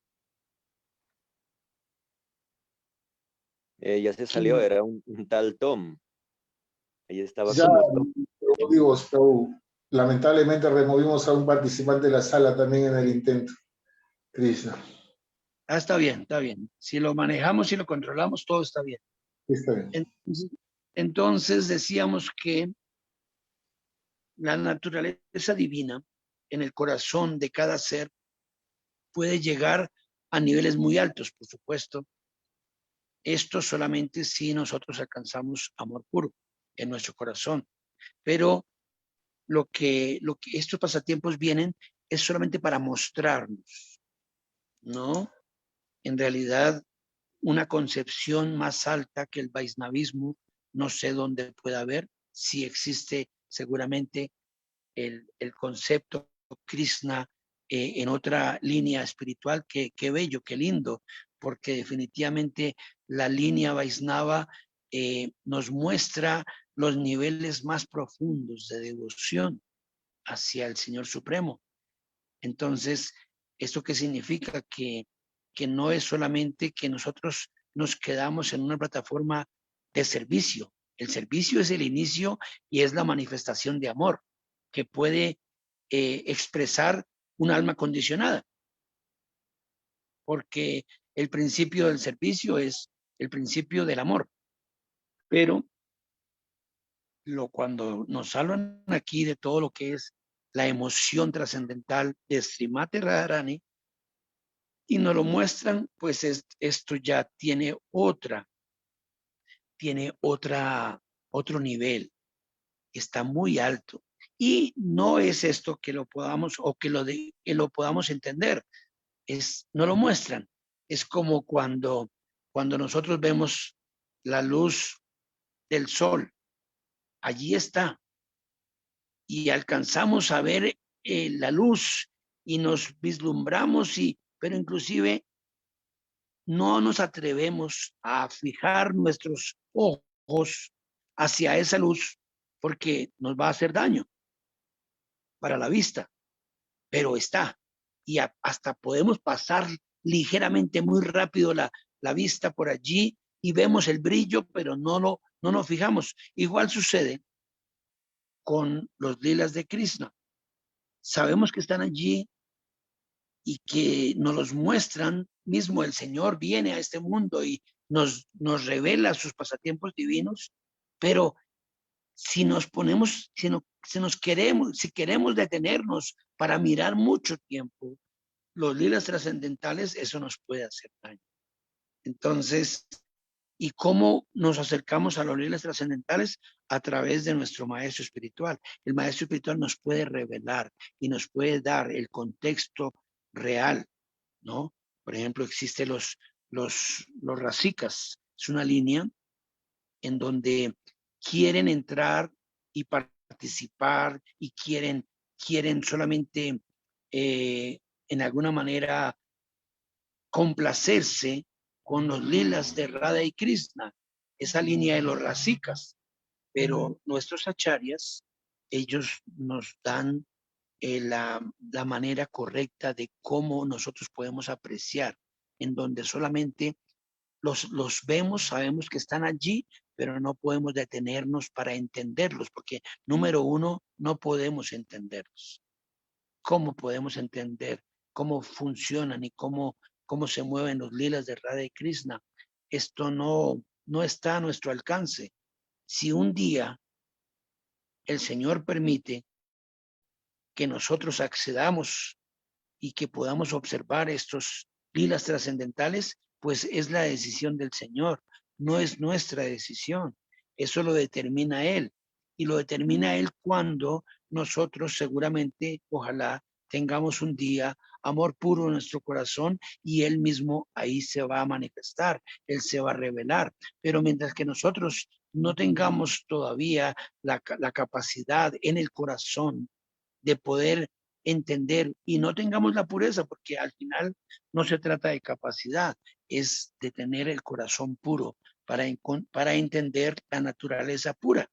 Ya se salió, era un tal Tom. Ahí estaba Ya, como Tom. digo, lamentablemente removimos a un participante de la sala también en el intento. Krishna. Está bien, está bien. Si lo manejamos y lo controlamos, todo está bien. Está bien. Entonces decíamos que la naturaleza divina en el corazón de cada ser puede llegar a niveles muy altos, por supuesto. Esto solamente si nosotros alcanzamos amor puro en nuestro corazón. Pero lo que estos pasatiempos vienen es solamente para mostrarnos, ¿no? En realidad, una concepción más alta que el Vaisnavismo, no sé dónde pueda haber, si existe seguramente el concepto Krishna en otra línea espiritual, qué bello, qué lindo, porque definitivamente la línea Vaisnava nos muestra los niveles más profundos de devoción hacia el Señor Supremo. Entonces, ¿esto qué significa? Que no es solamente que nosotros nos quedamos en una plataforma de servicio. El servicio es el inicio y es la manifestación de amor que puede expresar un alma condicionada, porque el principio del servicio es el principio del amor. Pero cuando nos hablan aquí de todo lo que es la emoción trascendental de Srimati Radharani y nos lo muestran, pues esto ya tiene otro nivel, está muy alto. Y no es esto que lo podamos o que lo podamos entender, no lo muestran. Es como cuando nosotros vemos la luz del sol, allí está, y alcanzamos a ver la luz y nos vislumbramos, pero inclusive no nos atrevemos a fijar nuestros ojos hacia esa luz porque nos va a hacer daño para la vista, pero está. Y hasta podemos pasar ligeramente, muy rápido la vista por allí y vemos el brillo, pero no nos fijamos. Igual sucede con los lilas de Krishna. Sabemos que están allí y que nos los muestran, mismo el Señor viene a este mundo y nos revela sus pasatiempos divinos, pero si nos ponemos, si queremos detenernos para mirar mucho tiempo los lilas trascendentales, eso nos puede hacer daño. Entonces, ¿y cómo nos acercamos a los lilas trascendentales? A través de nuestro maestro espiritual. El maestro espiritual nos puede revelar y nos puede dar el contexto real, ¿no? Por ejemplo, existen los rasikas. Es una línea en donde quieren entrar y participar y quieren solamente en alguna manera complacerse con los lilas de Radha y Krishna, esa línea de los rasikas. Pero nuestros acharyas, ellos nos dan la manera correcta de cómo nosotros podemos apreciar, en donde solamente los vemos, sabemos que están allí, pero no podemos detenernos para entenderlos, porque número uno, no podemos entenderlos. ¿Cómo podemos entender cómo funcionan y cómo se mueven los lilas de Radha y Krishna? Esto no está a nuestro alcance. Si un día el Señor permite que nosotros accedamos y que podamos observar estos lilas trascendentales, pues es la decisión del Señor, no es nuestra decisión. Eso lo determina Él. Y lo determina Él cuando nosotros seguramente, ojalá, tengamos un día amor puro en nuestro corazón y Él mismo ahí se va a manifestar, Él se va a revelar. Pero mientras que nosotros no tengamos todavía la capacidad en el corazón de poder entender y no tengamos la pureza, porque al final no se trata de capacidad, es de tener el corazón puro para entender la naturaleza pura,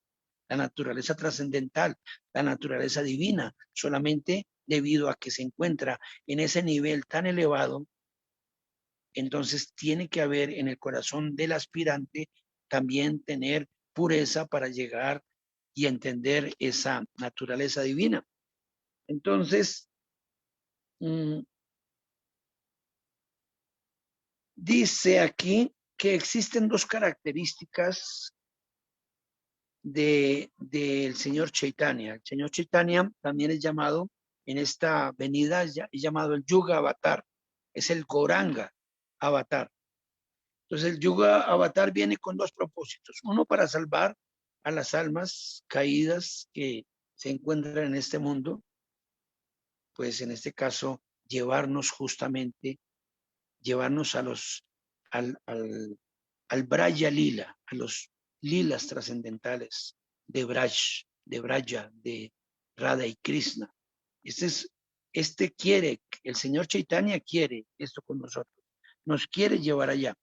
la naturaleza trascendental, la naturaleza divina, solamente debido a que se encuentra en ese nivel tan elevado. Entonces tiene que haber en el corazón del aspirante también tener pureza para llegar y entender esa naturaleza divina. Entonces, dice aquí que existen dos características del señor Chaitanya. El señor Chaitanya también es llamado, en esta venida, es llamado el Yuga Avatar, es el Gauranga Avatar. Entonces el Yuga Avatar viene con dos propósitos. Uno, para salvar a las almas caídas que se encuentran en este mundo, pues en este caso llevarnos justamente, llevarnos a al Braya Lila, a los lilas trascendentales de Braja, de Radha y Krishna. Este quiere, el señor Chaitanya quiere esto con nosotros, nos quiere llevar allá,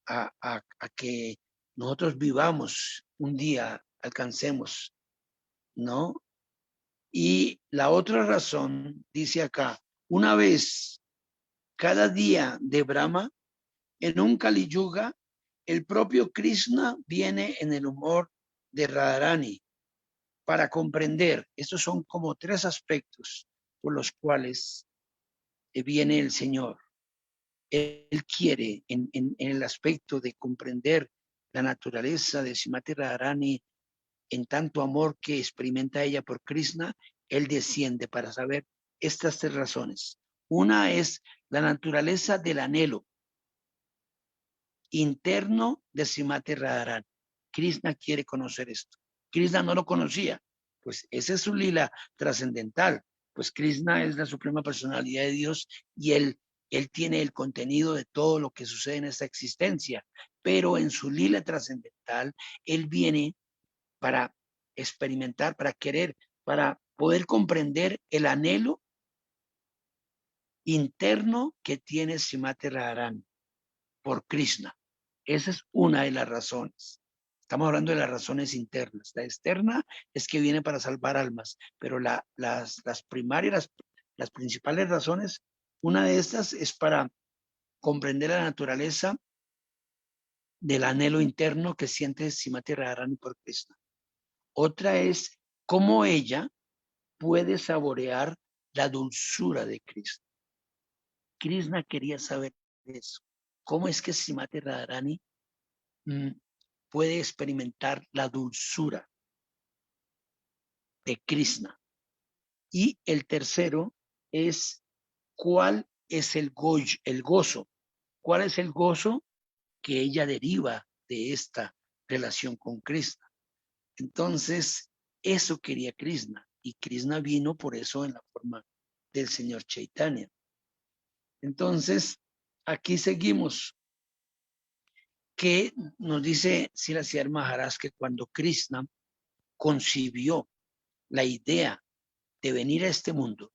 a que nosotros vivamos un día, alcancemos, ¿no? Y la otra razón, dice acá, una vez cada día de Brahma, en un Kali Yuga, el propio Krishna viene en el humor de Radharani para comprender. Estos son como tres aspectos por los cuales viene el Señor. Él quiere, en el aspecto de comprender la naturaleza de Srimati Radharani, en tanto amor que experimenta ella por Krishna, él desciende para saber estas tres razones. Una es la naturaleza del anhelo interno de Srimati Radharani. Krishna quiere conocer esto. Krishna no lo conocía, pues ese es su lila trascendental, pues Krishna es la suprema personalidad de Dios y él tiene el contenido de todo lo que sucede en esta existencia, pero en su lila trascendental, él viene para experimentar, para querer, para poder comprender el anhelo interno que tiene Srimati Radharani por Krishna. Esa es una de las razones. Estamos hablando de las razones internas. La externa es que viene para salvar almas, pero las primarias, las principales razones, una de estas es para comprender la naturaleza del anhelo interno que siente Srimati Radharani por Krishna. Otra es cómo ella puede saborear la dulzura de Krishna. Krishna quería saber eso. ¿Cómo es que Srimati Radharani puede experimentar la dulzura de Krishna? Y el tercero es cuál es el gozo. ¿Cuál es el gozo que ella deriva de esta relación con Krishna? Entonces, eso quería Krishna. Y Krishna vino por eso en la forma del señor Chaitanya. Entonces, aquí seguimos. Que nos dice Srila Maharaj que cuando Krishna concibió la idea de venir a este mundo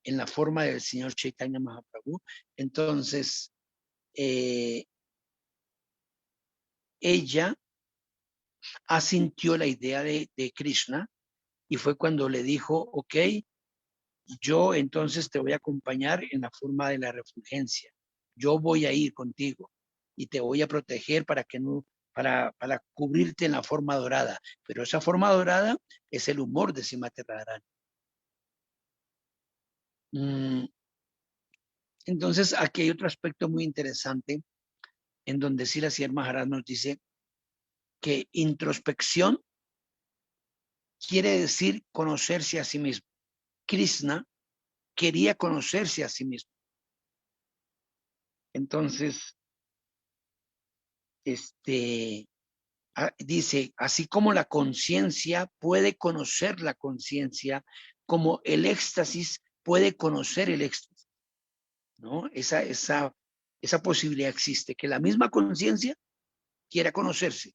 en la forma del señor Chaitanya Mahaprabhu, entonces ella asintió la idea de Krishna y fue cuando le dijo, ok, yo entonces te voy a acompañar en la forma de la refulgencia. Yo voy a ir contigo y te voy a proteger para que no, para cubrirte en la forma dorada. Pero esa forma dorada es el humor de Srimati Radharani. Entonces, aquí hay otro aspecto muy interesante en donde Srila Maharaj nos dice que introspección quiere decir conocerse a sí mismo. Krishna quería conocerse a sí mismo. Entonces, dice, así como la conciencia puede conocer la conciencia, como el éxtasis puede conocer el éxtasis, ¿no? Esa posibilidad existe, que la misma conciencia quiera conocerse,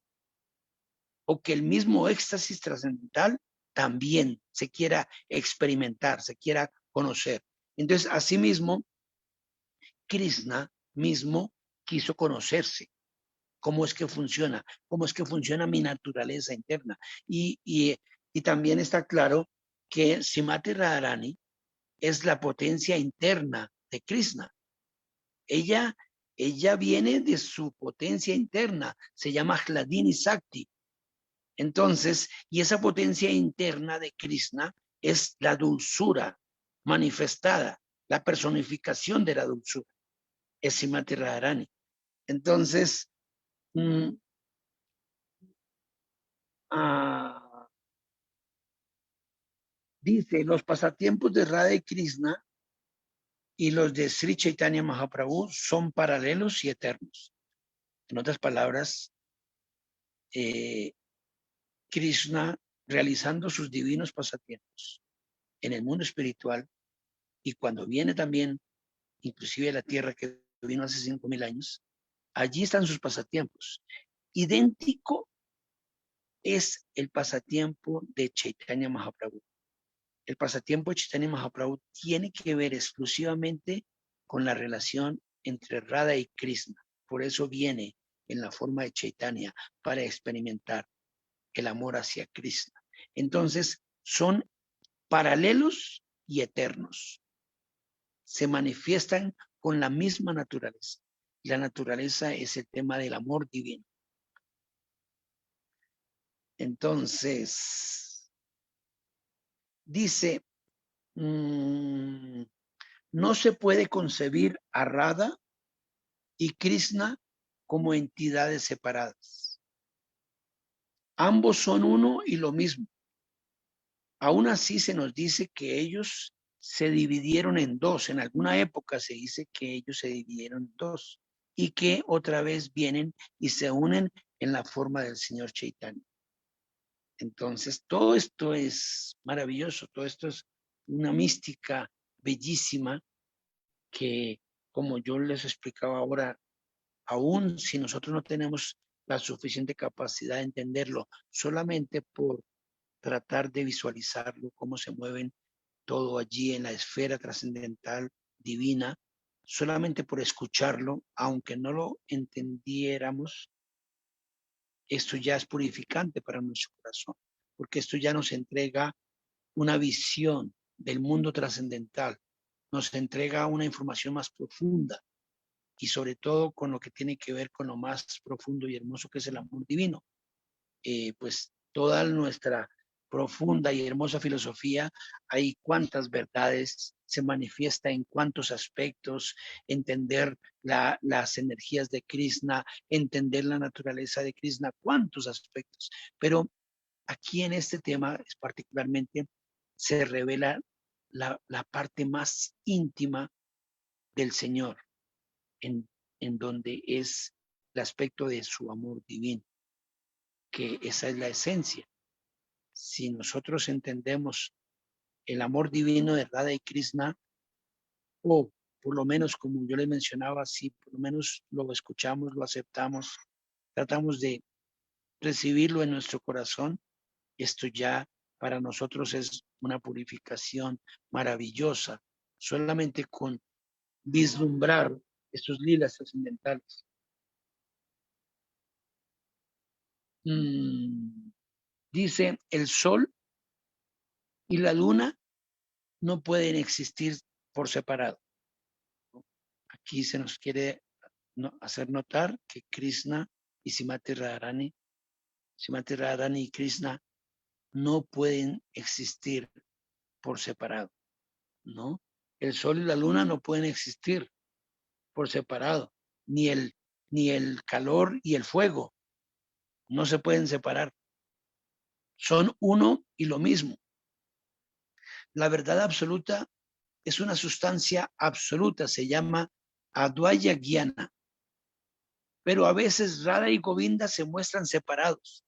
o que el mismo éxtasis trascendental también se quiera experimentar, se quiera conocer. Entonces, asimismo, Krishna mismo quiso conocerse. ¿Cómo es que funciona? ¿Cómo es que funciona mi naturaleza interna? Y también está claro que Srimati Radharani es la potencia interna de Krishna. Ella viene de su potencia interna, se llama Hladini Sakti. Entonces, y esa potencia interna de Krishna es la dulzura manifestada, la personificación de la dulzura, es Srimati Radharani. Entonces, dice, los pasatiempos de Radha y Krishna y los de Sri Chaitanya Mahaprabhu son paralelos y eternos. En otras palabras, Krishna realizando sus divinos pasatiempos en el mundo espiritual y cuando viene también, inclusive a la tierra que vino hace 5,000 años, allí están sus pasatiempos. Idéntico es el pasatiempo de Chaitanya Mahaprabhu. El pasatiempo de Chaitanya Mahaprabhu tiene que ver exclusivamente con la relación entre Radha y Krishna. Por eso viene en la forma de Chaitanya, para experimentar el amor hacia Krishna. Entonces, son paralelos y eternos. Se manifiestan con la misma naturaleza. La naturaleza es el tema del amor divino. Entonces, dice, no se puede concebir a Radha y Krishna como entidades separadas. Ambos son uno y lo mismo. Aún así se nos dice que ellos se dividieron en dos. En alguna época se dice que ellos se dividieron en dos y que otra vez vienen y se unen en la forma del Señor Chaitanya. Entonces, todo esto es maravilloso, todo esto es una mística bellísima que, como yo les explicaba ahora, aún si nosotros no tenemos la suficiente capacidad de entenderlo, solamente por tratar de visualizarlo, cómo se mueven todo allí en la esfera trascendental divina, solamente por escucharlo, aunque no lo entendiéramos, esto ya es purificante para nuestro corazón, porque esto ya nos entrega una visión del mundo trascendental, nos entrega una información más profunda y sobre todo con lo que tiene que ver con lo más profundo y hermoso que es el amor divino. Pues toda nuestra profunda y hermosa filosofía, hay cuántas verdades, se manifiesta en cuántos aspectos, entender las energías de Krishna, entender la naturaleza de Krishna, cuántos aspectos. Pero aquí en este tema es particularmente se revela la parte más íntima del Señor, en donde es el aspecto de su amor divino, que esa es la esencia. Si nosotros entendemos el amor divino de Radha y Krishna, o por lo menos como yo les mencionaba, si por lo menos lo escuchamos, lo aceptamos, tratamos de recibirlo en nuestro corazón, esto ya para nosotros es una purificación maravillosa, solamente con vislumbrar estos lilas trascendentales. Dice, el sol y la luna no pueden existir por separado. Aquí se nos quiere hacer notar que Krishna y Srimati Radharani y Krishna no pueden existir por separado, ¿no? El sol y la luna no pueden existir por separado, ni el calor y el fuego no se pueden separar. Son uno y lo mismo. La verdad absoluta es una sustancia absoluta, se llama Advaya Gyana. Pero a veces Radha y Govinda se muestran separados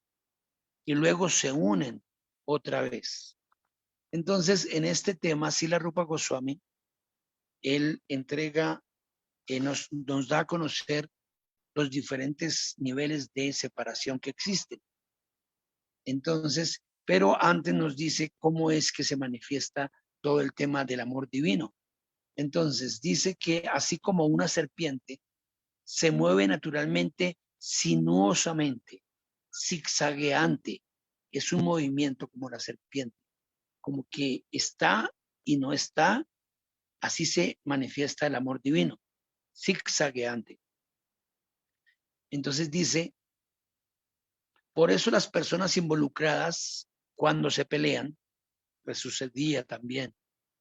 y luego se unen otra vez. Entonces, en este tema, Srila Rupa Goswami, él entrega, nos da a conocer los diferentes niveles de separación que existen. Entonces, Pero antes nos dice cómo es que se manifiesta todo el tema del amor divino. Entonces dice que así como una serpiente se mueve naturalmente sinuosamente, zigzagueante, es un movimiento como la serpiente, como que está y no está, así se manifiesta el amor divino, zigzagueante. Entonces dice, por eso las personas involucradas cuando se pelean, pues sucedía también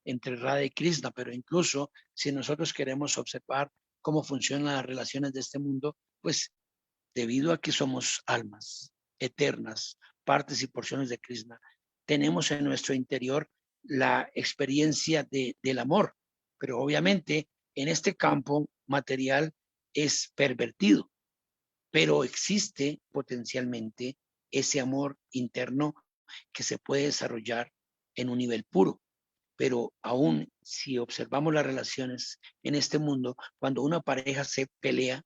entre Radha y Krishna, pero incluso si nosotros queremos observar cómo funcionan las relaciones de este mundo, pues debido a que somos almas eternas, partes y porciones de Krishna, tenemos en nuestro interior la experiencia del amor, pero obviamente en este campo material es pervertido, pero existe potencialmente ese amor interno que se puede desarrollar en un nivel puro. Pero aún si observamos las relaciones en este mundo, cuando una pareja se pelea,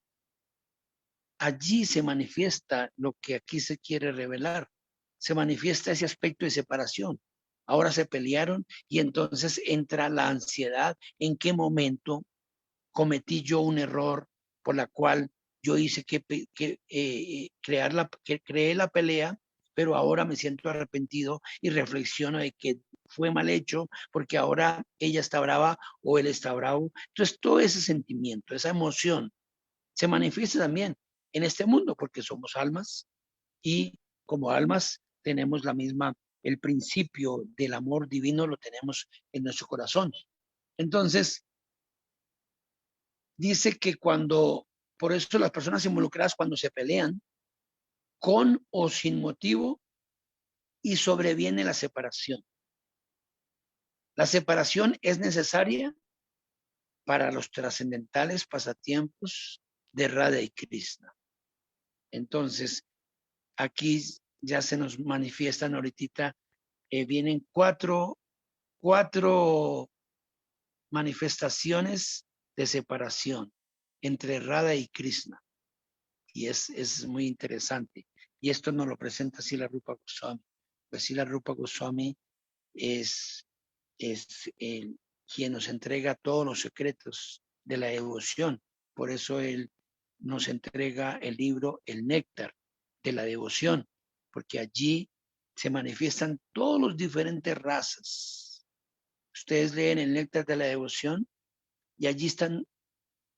allí se manifiesta lo que aquí se quiere revelar. Se manifiesta ese aspecto de separación. Ahora se pelearon y entonces entra la ansiedad. ¿En qué momento cometí yo un error por la cual yo hice que creé la pelea, pero ahora me siento arrepentido y reflexiono de que fue mal hecho porque ahora ella está brava o él está bravo? Entonces todo ese sentimiento, esa emoción se manifiesta también en este mundo porque somos almas y como almas tenemos la misma, el principio del amor divino lo tenemos en nuestro corazón. Entonces, dice que por eso las personas involucradas cuando se pelean, con o sin motivo, y sobreviene la separación. La separación es necesaria para los trascendentales pasatiempos de Radha y Krishna. Entonces, aquí ya se nos manifiestan ahorita, vienen cuatro manifestaciones de separación entre Radha y Krishna. Y es muy interesante. Y esto nos lo presenta Srila Rupa Goswami. Pues Srila Rupa Goswami es quien nos entrega todos los secretos de la devoción. Por eso él nos entrega el libro El Néctar de la Devoción, porque allí se manifiestan todos los diferentes razas. Ustedes leen el Néctar de la Devoción y allí están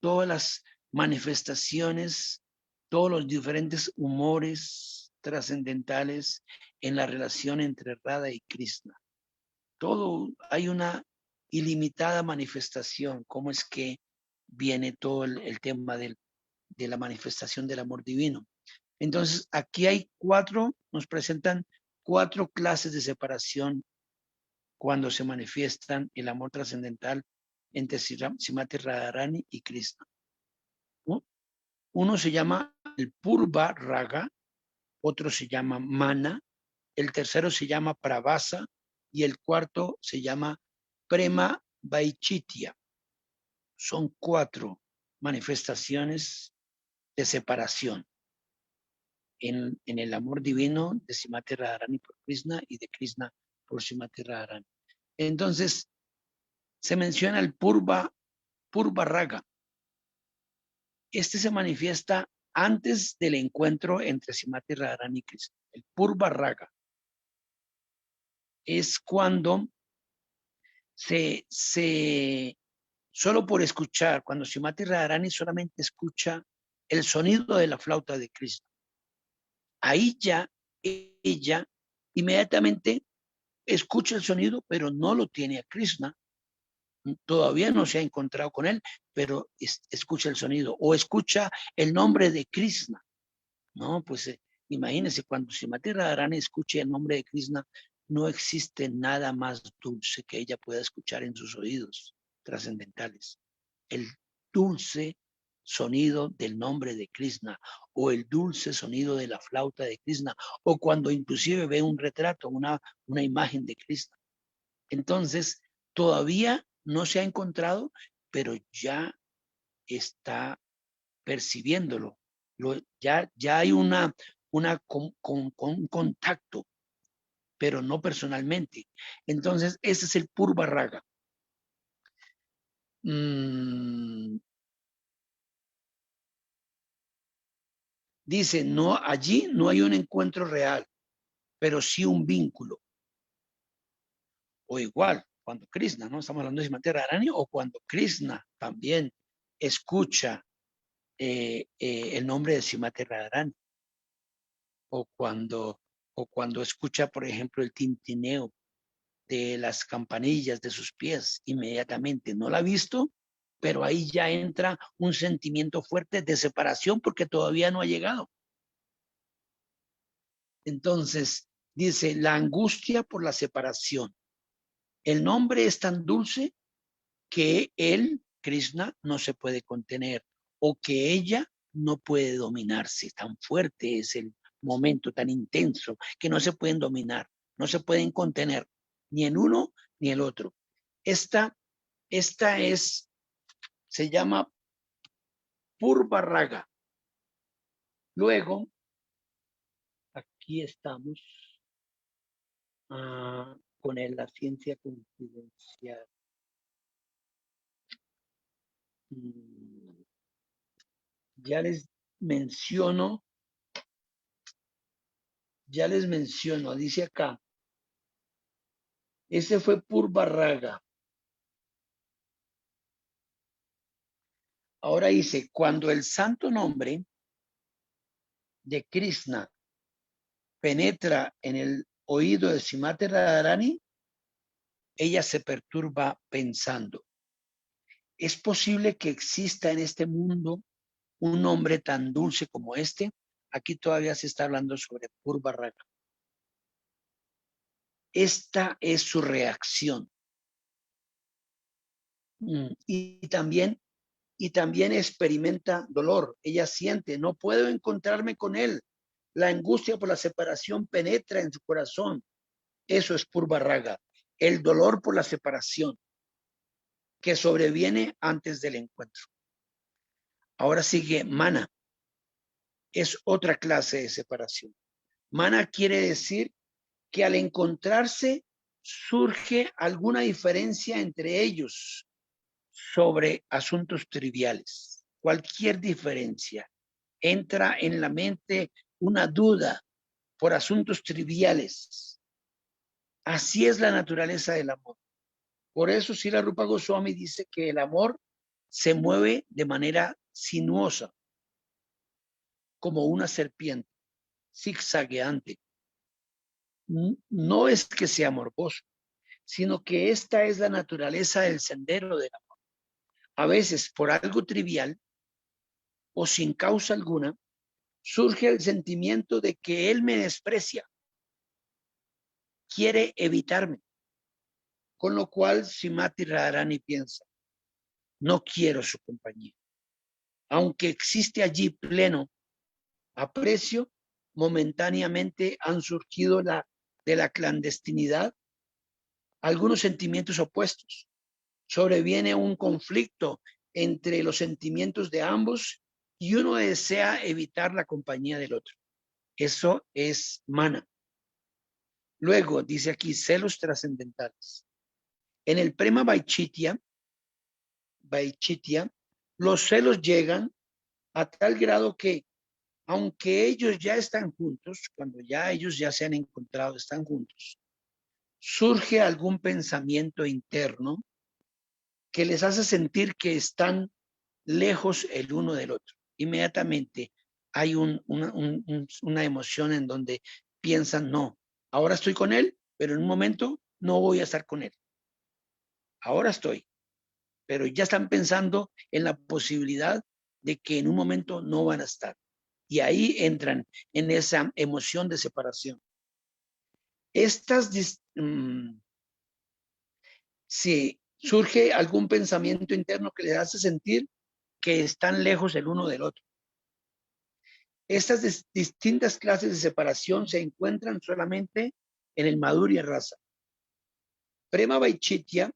todas las manifestaciones, todos los diferentes humores trascendentales en la relación entre Radha y Krishna. Todo, hay una ilimitada manifestación, cómo es que viene todo el tema de la manifestación del amor divino. Entonces, aquí hay nos presentan 4 clases de separación cuando se manifiestan el amor trascendental entre Srimati Radharani y Krishna. Uno se llama el Purva Raga, otro se llama Mana, el tercero se llama Pravasa y el cuarto se llama Prema Vaichitya. Son 4 manifestaciones de separación en el amor divino de Srimati Radharani por Krishna y de Krishna por Srimati Radharani. Entonces, se menciona el Purva Raga. Este se manifiesta antes del encuentro entre Srimati Radharani y Krishna. El Purva Raga es cuando solo por escuchar, cuando Srimati Radharani solamente escucha el sonido de la flauta de Krishna, ahí ya ella inmediatamente escucha el sonido, pero no lo tiene a Krishna. Todavía no se ha encontrado con él, pero escucha el sonido o escucha el nombre de Krishna. No, pues imagínense, cuando Srimati Radharani escuche el nombre de Krishna, no existe nada más dulce que ella pueda escuchar en sus oídos trascendentales. El dulce sonido del nombre de Krishna o el dulce sonido de la flauta de Krishna o cuando inclusive ve un retrato, una imagen de Krishna. Entonces, todavía no se ha encontrado, pero ya está percibiéndolo. Ya hay un contacto, pero no personalmente. Entonces, ese es el Purva Raga. Dice, no, allí no hay un encuentro real, pero sí un vínculo. O igual, cuando Krishna, ¿no? Estamos hablando de Srimati Radharani, o cuando Krishna también escucha el nombre de Srimati Radharani, o cuando escucha, por ejemplo, el tintineo de las campanillas de sus pies, inmediatamente no la ha visto, pero ahí ya entra un sentimiento fuerte de separación porque todavía no ha llegado. Entonces, dice, la angustia por la separación. El nombre es tan dulce que él, Krishna, no se puede contener o que ella no puede dominarse. Tan fuerte es el momento, tan intenso, que no se pueden dominar, no se pueden contener, ni el uno ni el otro. Esta se llama Purva Raga. Luego, aquí estamos con la ciencia confidencial. Ya les menciono, dice acá, ese fue Purva Raga. Ahora dice, cuando el santo nombre de Krishna penetra en el oído de Srimati Radharani, ella se perturba pensando, ¿es posible que exista en este mundo un nombre tan dulce como este? Aquí todavía se está hablando sobre Purva Raga. Esta es su reacción. Y también experimenta dolor. Ella siente, no puedo encontrarme con él. La angustia por la separación penetra en su corazón. Eso es Purva Raga. El dolor por la separación que sobreviene antes del encuentro. Ahora sigue Mana. Es otra clase de separación. Mana quiere decir que al encontrarse surge alguna diferencia entre ellos sobre asuntos triviales. Cualquier diferencia. Entra en la mente una duda por asuntos triviales. Así es la naturaleza del amor. Por eso Srila Rupa Goswami dice que el amor se mueve de manera sinuosa, como una serpiente, zigzagueante. No es que sea morboso, sino que esta es la naturaleza del sendero del amor. A veces, por algo trivial o sin causa alguna, surge el sentimiento de que él me desprecia, quiere evitarme, con lo cual Srimati Radharani piensa, no quiero su compañía. Aunque existe allí pleno aprecio, momentáneamente han surgido de la clandestinidad algunos sentimientos opuestos. Sobreviene un conflicto entre los sentimientos de ambos y uno desea evitar la compañía del otro. Eso es mana. Luego, dice aquí, celos trascendentales. En el Prema Vaicitya, los celos llegan a tal grado que, aunque ellos ya están juntos, cuando ya ellos ya se han encontrado, están juntos, surge algún pensamiento interno que les hace sentir que están lejos el uno del otro. Inmediatamente hay una emoción en donde piensan, no, ahora estoy con él, pero en un momento no voy a estar con él. Ahora estoy, pero ya están pensando en la posibilidad de que en un momento no van a estar. Y ahí entran en esa emoción de separación. Si surge algún pensamiento interno que les hace sentir que están lejos el uno del otro. Estas distintas clases de separación se encuentran solamente en el Madhurya Rasa. Prema Vaicitya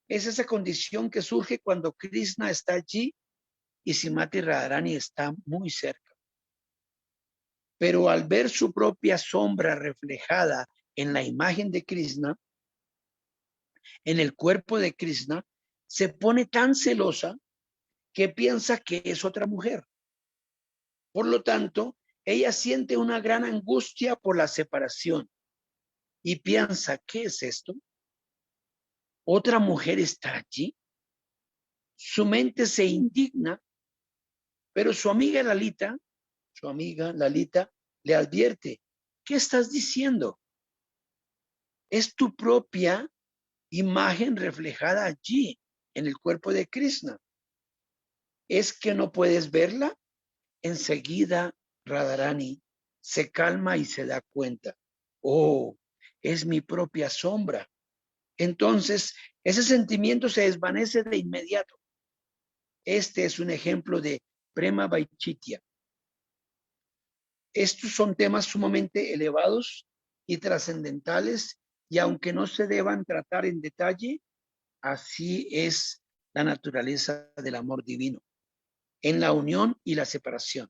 es esa condición que surge cuando Krishna está allí y Srimati Radharani está muy cerca. Pero al ver su propia sombra reflejada en la imagen de Krishna, en el cuerpo de Krishna, se pone tan celosa que piensa que es otra mujer. Por lo tanto, ella siente una gran angustia por la separación y piensa, ¿qué es esto? ¿Otra mujer está allí? Su mente se indigna, pero su amiga Lalita le advierte, ¿qué estás diciendo? Es tu propia imagen reflejada allí en el cuerpo de Krishna. ¿Es que no puedes verla? Enseguida Radharani se calma y se da cuenta. Oh, es mi propia sombra. Entonces, ese sentimiento se desvanece de inmediato. Este es un ejemplo de Prema Vaichitya. Estos son temas sumamente elevados y trascendentales, y aunque no se deban tratar en detalle, así es la naturaleza del amor divino, en la unión y la separación.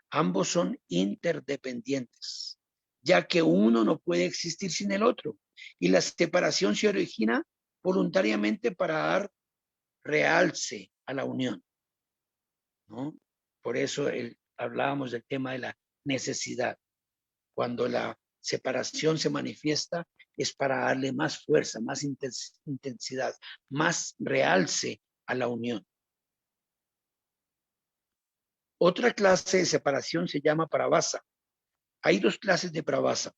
Ambos son interdependientes, ya que uno no puede existir sin el otro, y la separación se origina voluntariamente para dar realce a la unión, ¿no? Por eso hablábamos del tema de la necesidad. Cuando la separación se manifiesta es para darle más fuerza, más intensidad, más realce a la unión. Otra clase de separación se llama pravasa. Hay dos clases de pravasa.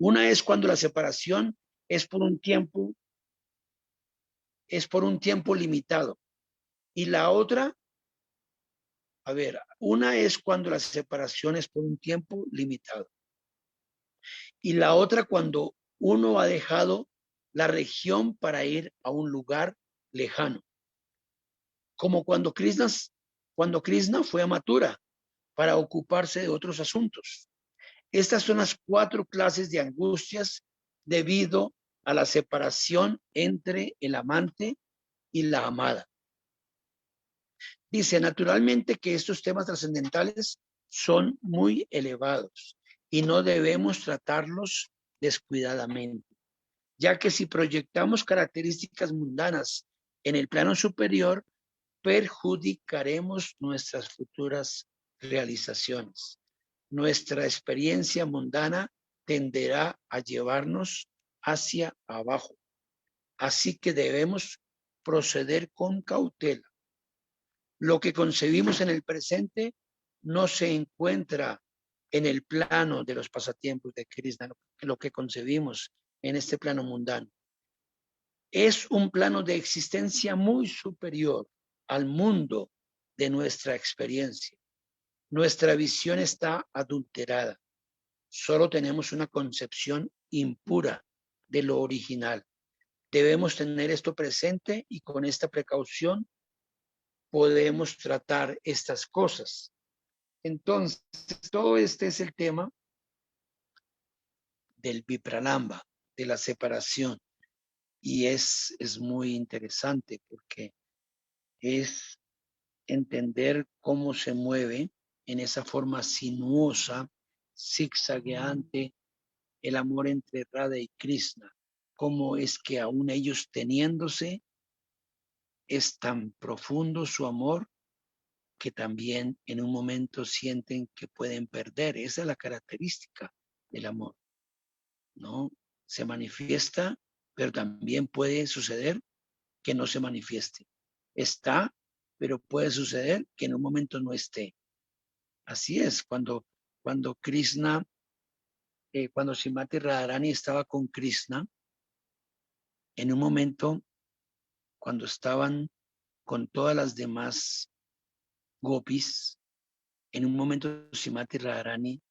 Una es cuando la separación es por un tiempo limitado. Y la otra, una es cuando la separación es por un tiempo limitado. Y la otra cuando uno ha dejado la región para ir a un lugar lejano. Como cuando Krishna fue a Mathura para ocuparse de otros asuntos. Estas son las 4 clases de angustias debido a la separación entre el amante y la amada. Dice, naturalmente que estos temas trascendentales son muy elevados y no debemos tratarlos descuidadamente, ya que si proyectamos características mundanas en el plano superior, perjudicaremos nuestras futuras realizaciones. Nuestra experiencia mundana tenderá a llevarnos hacia abajo. Así que debemos proceder con cautela. Lo que concebimos en el presente no se encuentra en el plano de los pasatiempos de Krishna, lo que concebimos en este plano mundano. Es un plano de existencia muy superior al mundo de nuestra experiencia. Nuestra visión está adulterada. Solo tenemos una concepción impura de lo original. Debemos tener esto presente y con esta precaución podemos tratar estas cosas. Entonces, todo este es el tema del Vipranamba, de la separación. Y es muy interesante porque es entender cómo se mueve en esa forma sinuosa, zigzagueante, el amor entre Radha y Krishna. Cómo es que aún ellos teniéndose, es tan profundo su amor que también en un momento sienten que pueden perder. Esa es la característica del amor, ¿no? Se manifiesta, pero también puede suceder que no se manifieste. Está, pero puede suceder que en un momento no esté. Así es, cuando Krishna, cuando Srimati Radharani estaba con Krishna, en un momento, cuando estaban con todas las demás gopis, en un momento Srimati Radharani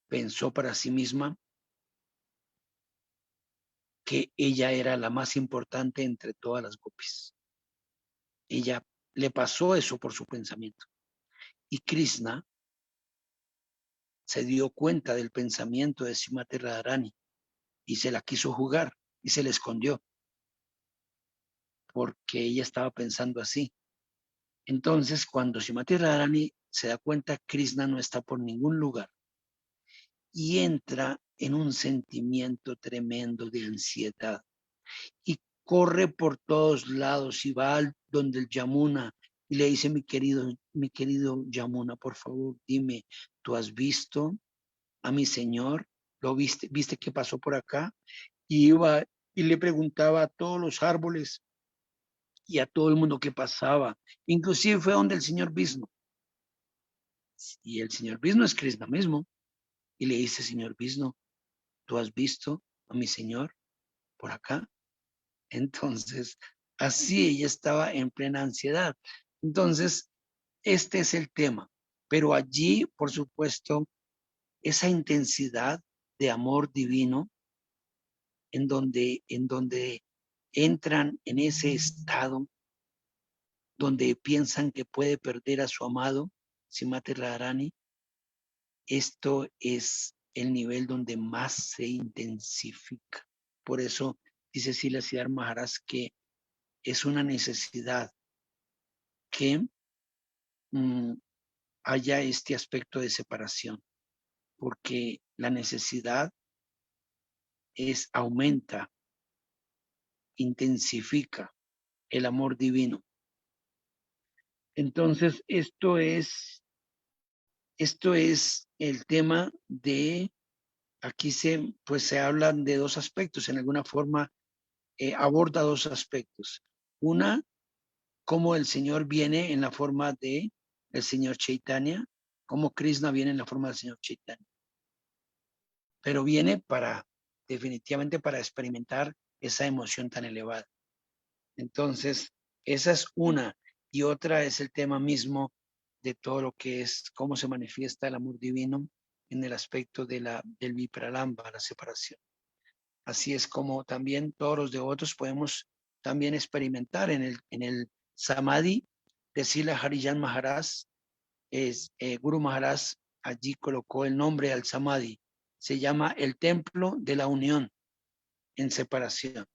pensó para sí misma que ella era la más importante entre todas las gopis. Ella le pasó eso por su pensamiento. Y Krishna se dio cuenta del pensamiento de Srimati Radharani y se la quiso jugar y se le escondió porque ella estaba pensando así. Entonces, cuando Srimati Radharani se da cuenta, Krishna no está por ningún lugar y entra en un sentimiento tremendo de ansiedad y corre por todos lados y va donde el Yamuna y le dice, mi querido Yamuna, por favor, dime, ¿tú has visto a mi señor? ¿Lo viste? ¿Viste qué pasó por acá? Y iba y le preguntaba a todos los árboles y a todo el mundo qué pasaba. Inclusive fue donde el señor Vishnu. Y el señor Vishnu es Krishna mismo. Y le dice, señor Vishnu, ¿tú has visto a mi señor por acá? Entonces, así ella estaba en plena ansiedad. Entonces, este es el tema. Pero allí, por supuesto, esa intensidad de amor divino en donde entran en ese estado donde piensan que puede perder a su amado, Srimati Radharani, esto es el nivel donde más se intensifica. Por eso dice Srila Siddhar Maharaj que es una necesidad que haya este aspecto de separación, porque la necesidad aumenta, intensifica el amor divino. Entonces, esto es el tema de, aquí se hablan de dos aspectos, en alguna forma aborda dos aspectos. Una, cómo el Señor viene en la forma de el Señor Chaitanya, cómo Krishna viene en la forma del Señor Chaitanya. Pero viene definitivamente para experimentar esa emoción tan elevada. Entonces, esa es una. Y otra es el tema mismo de todo lo que es, cómo se manifiesta el amor divino en el aspecto del vipralamba, la separación. Así es como también todos los devotos podemos también experimentar en el Samadhi de Srila Harijan Maharaj. Guru Maharaj allí colocó el nombre al Samadhi. Se llama el templo de la unión en separación.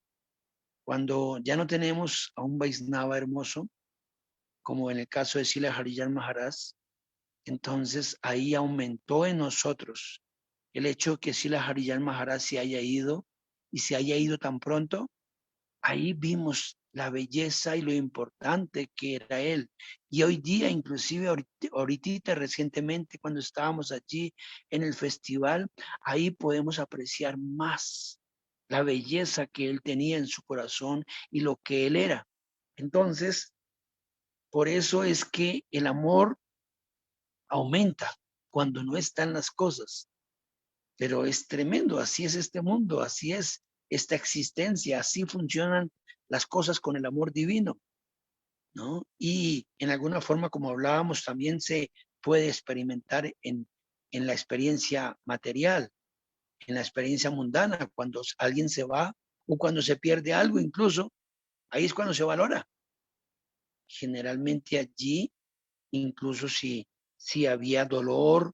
Cuando ya no tenemos a un Vaisnava hermoso, como en el caso de Srila Harijan Maharaj, entonces ahí aumentó en nosotros el hecho de que Srila Harijan Maharaj se haya ido y se haya ido tan pronto. Ahí vimos la belleza y lo importante que era él. Y hoy día, inclusive ahorita recientemente, cuando estábamos allí en el festival, ahí podemos apreciar más la belleza que él tenía en su corazón y lo que él era. Entonces, por eso es que el amor aumenta cuando no están las cosas. Pero es tremendo, así es este mundo, así es esta existencia, así funcionan las cosas con el amor divino, ¿no? Y en alguna forma, como hablábamos, también se puede experimentar en la experiencia material, en la experiencia mundana, cuando alguien se va o cuando se pierde algo incluso, ahí es cuando se valora. Generalmente allí, incluso si había dolor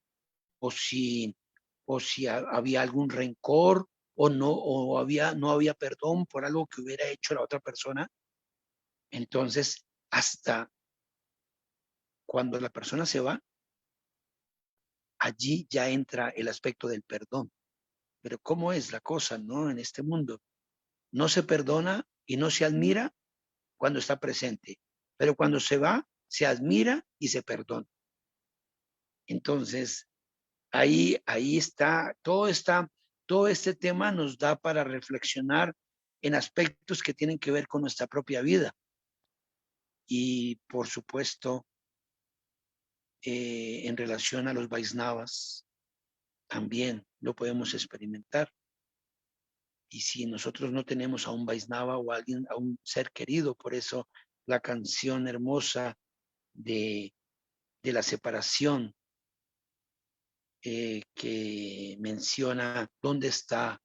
o si había algún rencor o no había perdón por algo que hubiera hecho la otra persona. Entonces, hasta cuando la persona se va, allí ya entra el aspecto del perdón. Pero ¿cómo es la cosa, no? En este mundo no se perdona y no se admira cuando está presente, pero cuando se va, se admira y se perdona. Entonces, ahí está, todo este tema nos da para reflexionar en aspectos que tienen que ver con nuestra propia vida. Y por supuesto, en relación a los Vaisnavas, también lo podemos experimentar. Y si nosotros no tenemos a un Vaisnava o a alguien, a un ser querido, por eso la canción hermosa de la separación que menciona dónde está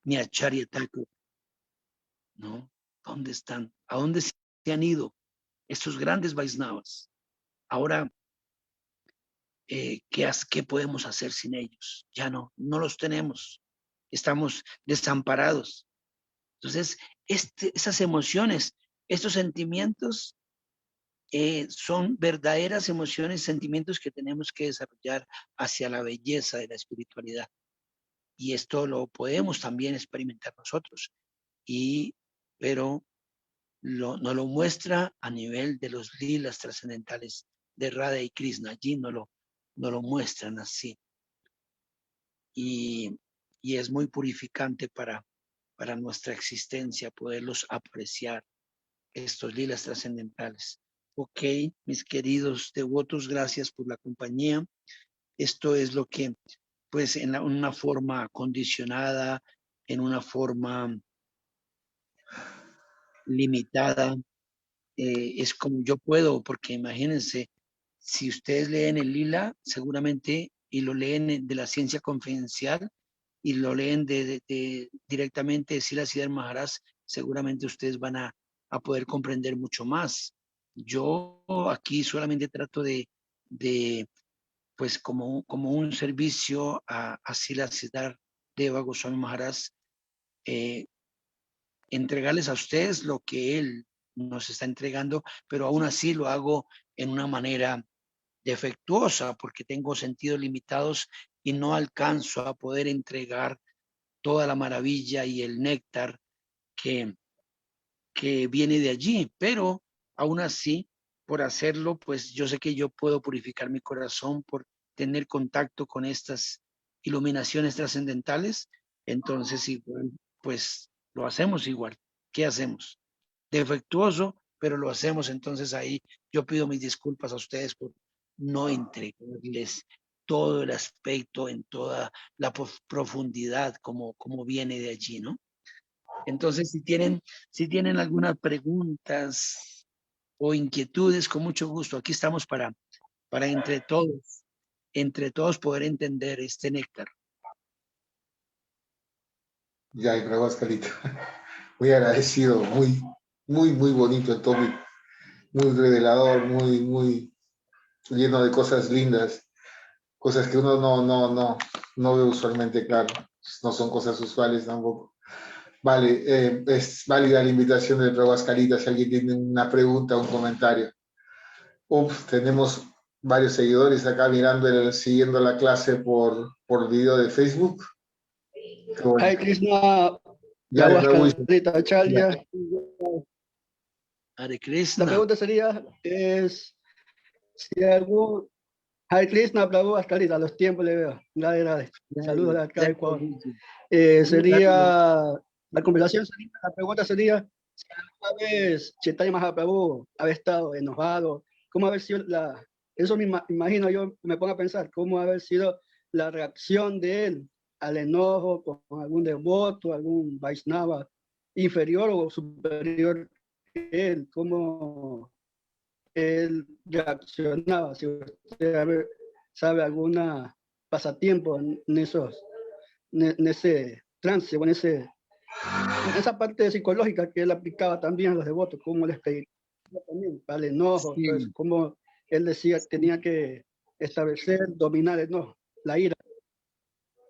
mi Acharya Thakur, ¿no? ¿Dónde están? ¿A dónde se han ido estos grandes Vaisnavas? Ahora, ¿qué podemos hacer sin ellos? Ya no los tenemos. Estamos desamparados. Entonces, esas emociones, estos sentimientos son verdaderas emociones, sentimientos que tenemos que desarrollar hacia la belleza de la espiritualidad. y esto lo podemos también experimentar nosotros, pero no lo muestra a nivel de los lilas trascendentales de Radha y Krishna. Allí no lo muestran así. Y es muy purificante para nuestra existencia poderlos apreciar, estos lilas trascendentales. Ok, mis queridos devotos, gracias por la compañía. Esto es lo que, pues, en una forma condicionada, en una forma limitada, es como yo puedo, porque imagínense, si ustedes leen el lila, seguramente, y lo leen de la ciencia confidencial, y lo leen directamente de Srila Sridhar Maharaj, seguramente ustedes van a poder comprender mucho más. Yo aquí solamente trato de pues como un servicio a Srila Siddhar Deva Goswami Maharaj, eh, entregarles a ustedes lo que él nos está entregando, pero aún así lo hago en una manera defectuosa porque tengo sentidos limitados y no alcanzo a poder entregar toda la maravilla y el néctar que viene de allí, pero aún así, por hacerlo, pues yo sé que yo puedo purificar mi corazón por tener contacto con estas iluminaciones trascendentales, entonces igual, pues lo hacemos igual. ¿Qué hacemos? Defectuoso, pero lo hacemos, entonces ahí yo pido mis disculpas a ustedes por no entregarles todo el aspecto en toda la profundidad como viene de allí, ¿no? Entonces, si tienen algunas preguntas o inquietudes, con mucho gusto, aquí estamos para entre todos poder entender este néctar. Ya, y Prabhu Ascalita. Muy agradecido, muy, muy, muy bonito el topic, muy revelador, muy, muy lleno de cosas lindas, cosas que uno no ve usualmente, claro, no son cosas usuales tampoco. Vale, es válida la invitación del Prabhu Ascalita si alguien tiene una pregunta o un comentario. Tenemos varios seguidores acá siguiendo la clase por video de Facebook. Bueno, Hare Krishna, ya Prabhu de Prabhu. Ascalita Acharya. Hare La Krishna. pregunta sería, si algún Hare Krishna, Prabhu Ascalita, a los tiempos le veo. Gracias. Saludos de acá de Ecuador. La conversación sería, la pregunta sería, si alguna vez Chaitanya Mahaprabhu había estado enojado, ¿cómo haber sido eso me imagino, yo me pongo a pensar, cómo haber sido la reacción de él al enojo con algún devoto, algún Vaishnava inferior o superior que él, cómo él reaccionaba, si usted sabe alguna pasatiempo en ese trance, o en esa parte psicológica que él aplicaba también a los devotos, cómo les pedía también, para el enojo, Sí. entonces, cómo él decía que tenía que establecer, dominar el enojo, la ira.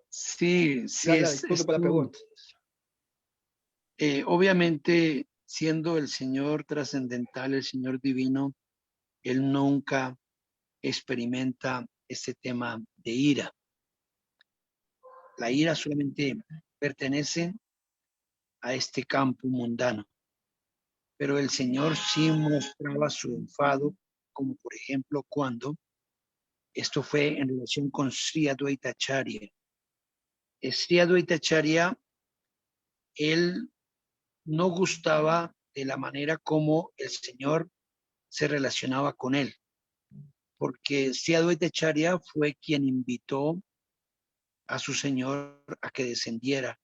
Sí, Disculpe por la pregunta. Obviamente, siendo el Señor trascendental, el Señor divino, Él nunca experimenta este tema de ira. La ira solamente pertenece a este campo mundano, pero el Señor sí mostraba su enfado, como por ejemplo cuando esto fue en relación con Sri Advaita Acharya. Sri Advaita Acharya, él no gustaba de la manera como el Señor se relacionaba con él, porque Sri Advaita Acharya fue quien invitó a su Señor a que descendiera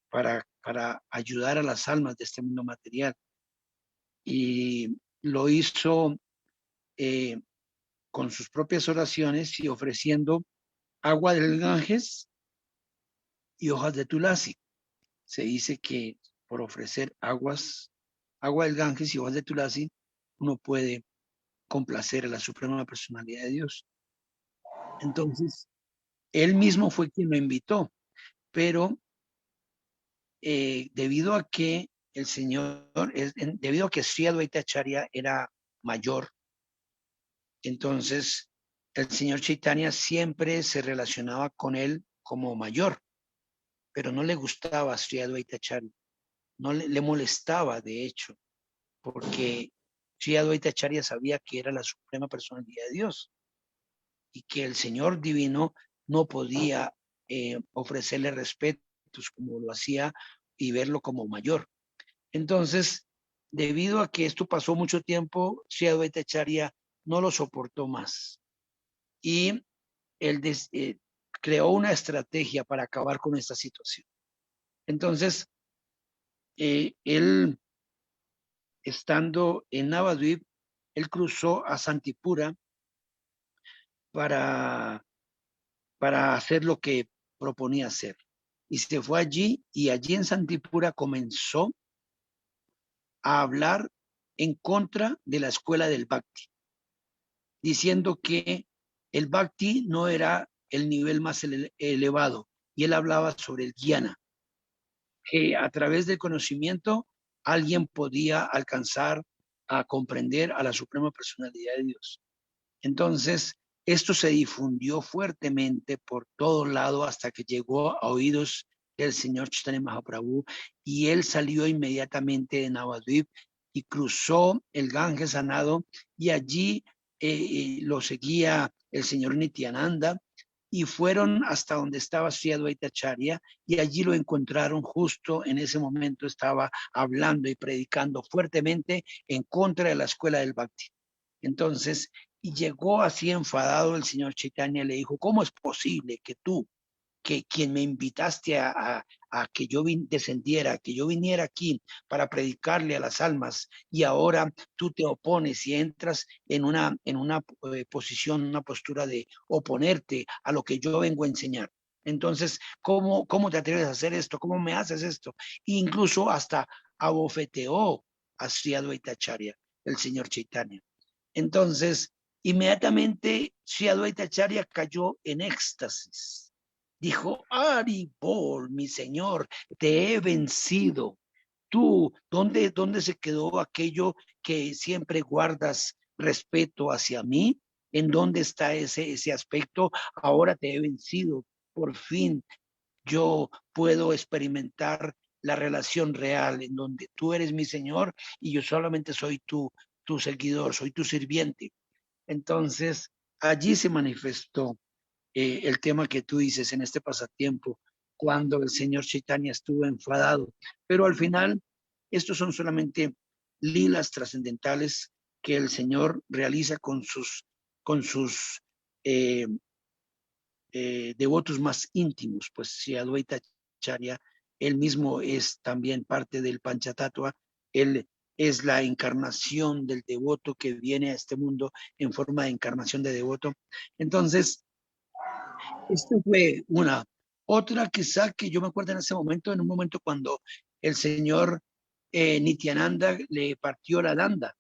para ayudar a las almas de este mundo material. Y lo hizo con sus propias oraciones y ofreciendo agua del Ganges y hojas de Tulasi. Se dice que por ofrecer agua del Ganges y hojas de Tulasi, uno puede complacer a la Suprema Personalidad de Dios. Entonces, él mismo fue quien lo invitó, pero debido a que el Señor, debido a que Sri Advaita Acharya era mayor, entonces el Señor Chaitanya siempre se relacionaba con él como mayor. pero no le gustaba a Sri Advaita Acharya. No le molestaba, de hecho, porque Sri Advaita Acharya sabía que era la suprema personalidad de Dios y que el Señor divino no podía ofrecerle respetos como lo hacía y verlo como mayor. Entonces, debido a que esto pasó mucho tiempo, Sri Advaita Acharya no lo soportó más y él creó una estrategia para acabar con esta situación. Entonces, él, estando en Navadvip, él cruzó a Santipura para hacer lo que proponía hacer. Y se fue allí, y allí en Santipura comenzó a hablar en contra de la escuela del Bhakti, diciendo que el Bhakti no era el nivel más elevado, y él hablaba sobre el Jnana, que a través del conocimiento alguien podía alcanzar a comprender a la suprema personalidad de Dios. Entonces, esto se difundió fuertemente por todo lado hasta que llegó a oídos del señor Chaitanya Mahaprabhu, y él salió inmediatamente de Navadvip y cruzó el Ganges a nado, y allí lo seguía el señor Nityananda, y fueron hasta donde estaba Sri Advaita Acharya, y allí lo encontraron. Justo en ese momento estaba hablando y predicando fuertemente en contra de la escuela del Bhakti. Entonces, y llegó así enfadado el señor Chaitanya, le dijo: ¿cómo es posible que tú, que quien me invitaste a que yo descendiera, que yo viniera aquí para predicarle a las almas, y ahora tú te opones y entras en una posición, una postura de oponerte a lo que yo vengo a enseñar? Entonces, ¿cómo te atreves a hacer esto? ¿Cómo me haces esto? E incluso hasta abofeteó a Sri Advaita Acharya, el señor Chaitanya. Entonces, inmediatamente Sri Advaita Acharya cayó en éxtasis. Dijo: Hari Bol, mi señor, te he vencido. Tú, ¿dónde se quedó aquello que siempre guardas respeto hacia mí? ¿En dónde está ese aspecto? Ahora te he vencido. Por fin yo puedo experimentar la relación real en donde tú eres mi señor y yo solamente soy tu seguidor, soy tu sirviente. Entonces, allí se manifestó el tema que tú dices en este pasatiempo, cuando el señor Chaitanya estuvo enfadado. Pero al final, estos son solamente lilas trascendentales que el Señor realiza con sus devotos más íntimos. Pues si Advaita Acharya, él mismo es también parte del Panchatattva, él es la encarnación del devoto que viene a este mundo en forma de encarnación de devoto. Entonces, esto fue una. Otra quizá que yo me acuerdo en ese momento, en un momento cuando el señor Nityananda le partió la danda.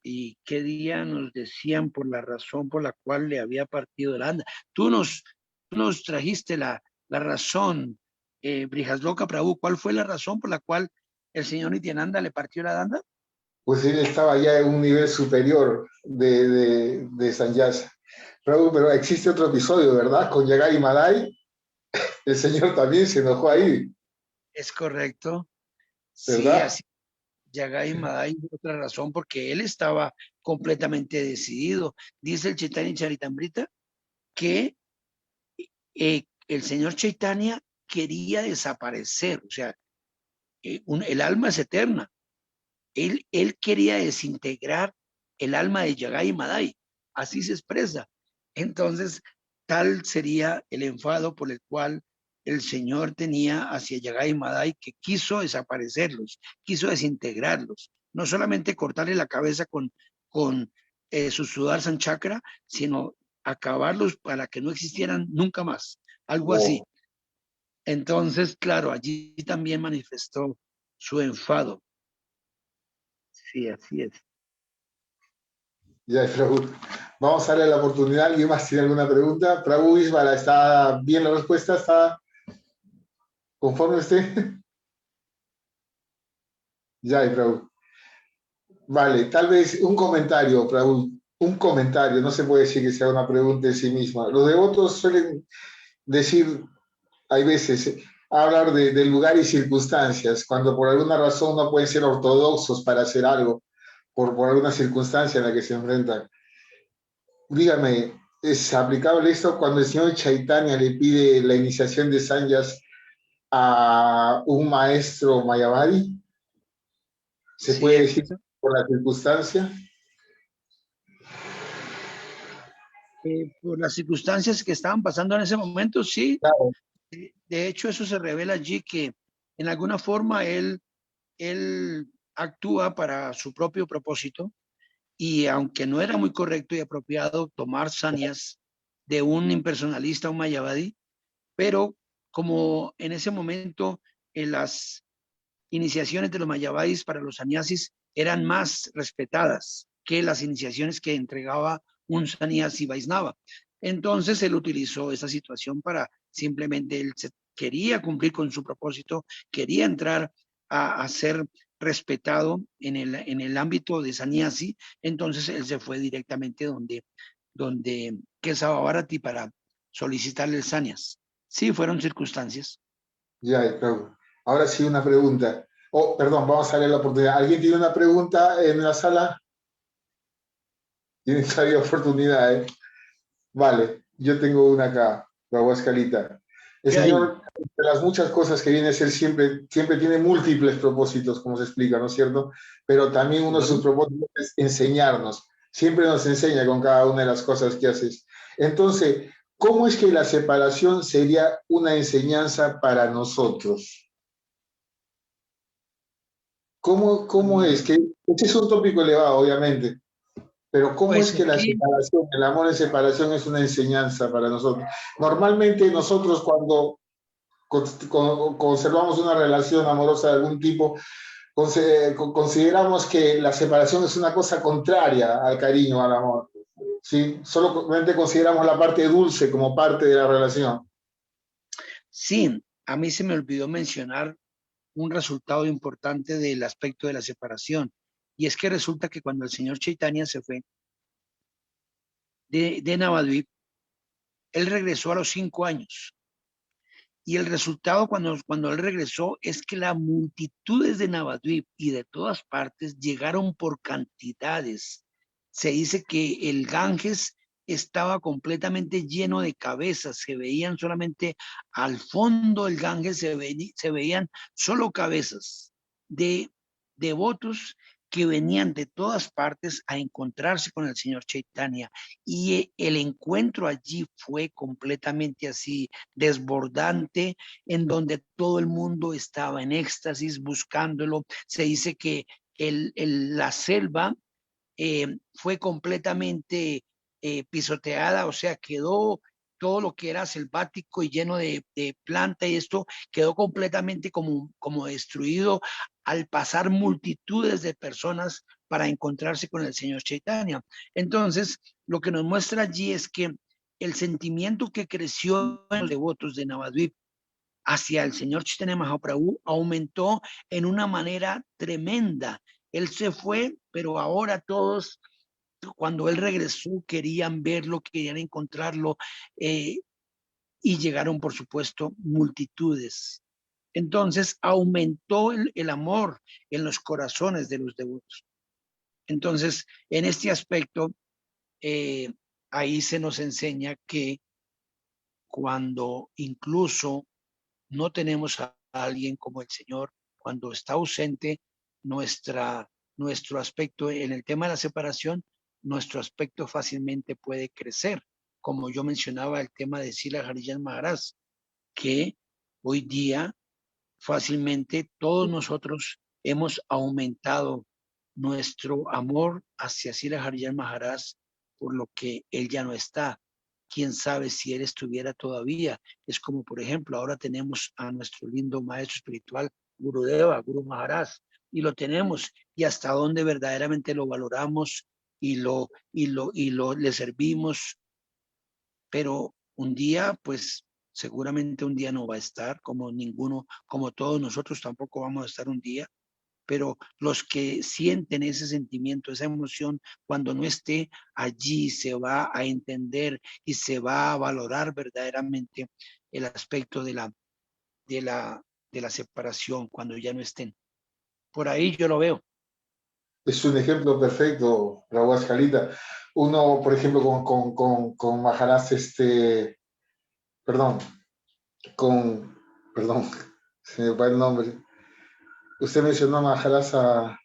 ¿Y qué día nos decían por la razón por la cual le había partido la danda? Tú nos trajiste la razón, Brihasloka Prabhu. ¿Cuál fue la razón por la cual el señor Nityananda le partió la danda? Pues él estaba ya en un nivel superior de Sanyasa. Pero existe otro episodio, ¿verdad? Con Yagai Madai, el señor también se enojó ahí. Es correcto. ¿Verdad? Sí, así. Yagai Madai, otra razón, porque él estaba completamente decidido. Dice el Chaitanya Charitamrita que el señor Chaitanya quería desaparecer, o sea, el alma es eterna. Él quería desintegrar el alma de Yagai Madai, así se expresa. Entonces, tal sería el enfado por el cual el Señor tenía hacia Yagai Madai, que quiso desaparecerlos, quiso desintegrarlos, no solamente cortarle la cabeza con su Sudarshan Chakra, sino acabarlos para que no existieran nunca más, algo así. Entonces, claro, allí también manifestó su enfado. Sí, así es. Ya, Prabhu. Vamos a darle la oportunidad. ¿Alguien más tiene alguna pregunta? Prabhu Isbala, ¿está bien la respuesta? ¿Está conforme usted? Ya, Prabhu. Vale, tal vez un comentario, Prabhu. Un comentario, no se puede decir que sea una pregunta en sí misma. Los devotos suelen decir, hay veces, hablar de lugar y circunstancias, cuando por alguna razón no pueden ser ortodoxos para hacer algo, por alguna circunstancia en la que se enfrentan. Dígame, ¿es aplicable esto cuando el señor Chaitanya le pide la iniciación de sanyas a un maestro Mayavadi? ¿Se Sí, puede decir por la circunstancia? por las circunstancias que estaban pasando en ese momento, sí. Claro. De hecho, eso se revela allí que en alguna forma él actúa para su propio propósito y aunque no era muy correcto y apropiado tomar sanias de un impersonalista, un mayavadi, pero como en ese momento las iniciaciones de los mayavadis para los sannyasis eran más respetadas que las iniciaciones que entregaba un sannyasi Vaisnava. Entonces él utilizó esa situación para simplemente él quería cumplir con su propósito, quería entrar a ser respetado en el ámbito de sannyasi, entonces él se fue directamente donde Kesava Bharati para solicitarle el sannyas. Sí, fueron circunstancias. Ya, claro. Ahora sí una pregunta. Oh, perdón, vamos a darle la oportunidad. ¿Alguien tiene una pregunta en la sala? Tienen todavía oportunidad, ¿eh? Vale, yo tengo una acá, la Huascalita. El ¿Qué hay? Señor, de las muchas cosas que viene a ser siempre, siempre tiene múltiples propósitos, como se explica, ¿no es cierto? Pero también uno de sus propósitos es enseñarnos. Siempre nos enseña con cada una de las cosas que haces. Entonces, ¿cómo es que la separación sería una enseñanza para nosotros? ¿Cómo es? Que este es un tópico elevado, obviamente, pero ¿cómo Pues es que la aquí, separación, el amor en separación es una enseñanza para nosotros? Normalmente nosotros cuando conservamos una relación amorosa de algún tipo, consideramos que la separación es una cosa contraria al cariño, al amor. ¿Sí? Solamente consideramos la parte dulce como parte de la relación. sí, a mí se me olvidó mencionar un resultado importante del aspecto de la separación. Y es que resulta que cuando el señor Chaitanya se fue de Navadvip, él regresó a los 5 años. Y el resultado cuando él regresó es que las multitudes de Navadvip y de todas partes llegaron por cantidades. Se dice que el Ganges estaba completamente lleno de cabezas, se veían solamente al fondo del Ganges, se veían solo cabezas de devotos que venían de todas partes a encontrarse con el señor Chaitanya. Y el encuentro allí fue completamente así desbordante, en donde todo el mundo estaba en éxtasis buscándolo. Se dice que la selva fue completamente pisoteada, o sea, quedó todo lo que era selvático y lleno de planta y esto quedó completamente como destruido al pasar multitudes de personas para encontrarse con el señor Chaitanya. Entonces, lo que nos muestra allí es que el sentimiento que creció en los devotos de Navadvip hacia el señor Chaitanya Mahaprabhu aumentó en una manera tremenda. Él se fue, pero ahora todos, cuando él regresó, querían verlo, querían encontrarlo, eh, y llegaron, por supuesto, multitudes. Entonces aumentó el amor en los corazones de los devotos. Entonces, en este aspecto, eh, ahí se nos enseña que cuando incluso no tenemos a alguien como el Señor, cuando está ausente nuestro aspecto en el tema de la separación, nuestro aspecto fácilmente puede crecer. Como yo mencionaba el tema de Sila Harijan Maharaj, que hoy día fácilmente todos nosotros hemos aumentado nuestro amor hacia Sila Harijan Maharaj por lo que él ya no está. Quién sabe si él estuviera todavía. Es como, por ejemplo, ahora tenemos a nuestro lindo maestro espiritual, Gurudeva, Guru Maharaj, y lo tenemos, y hasta dónde verdaderamente lo valoramos y le servimos, pero un día, pues seguramente un día no va a estar, como ninguno, como todos nosotros tampoco vamos a estar un día, pero los que sienten ese sentimiento, esa emoción, cuando no esté allí, se va a entender y se va a valorar verdaderamente el aspecto de la separación cuando ya no estén. Por ahí yo lo veo. Es un ejemplo perfecto, Raúl Ascalita. Uno, por ejemplo, con Maharaj, perdón, perdón, se me va el nombre. Usted mencionó a Maharaj a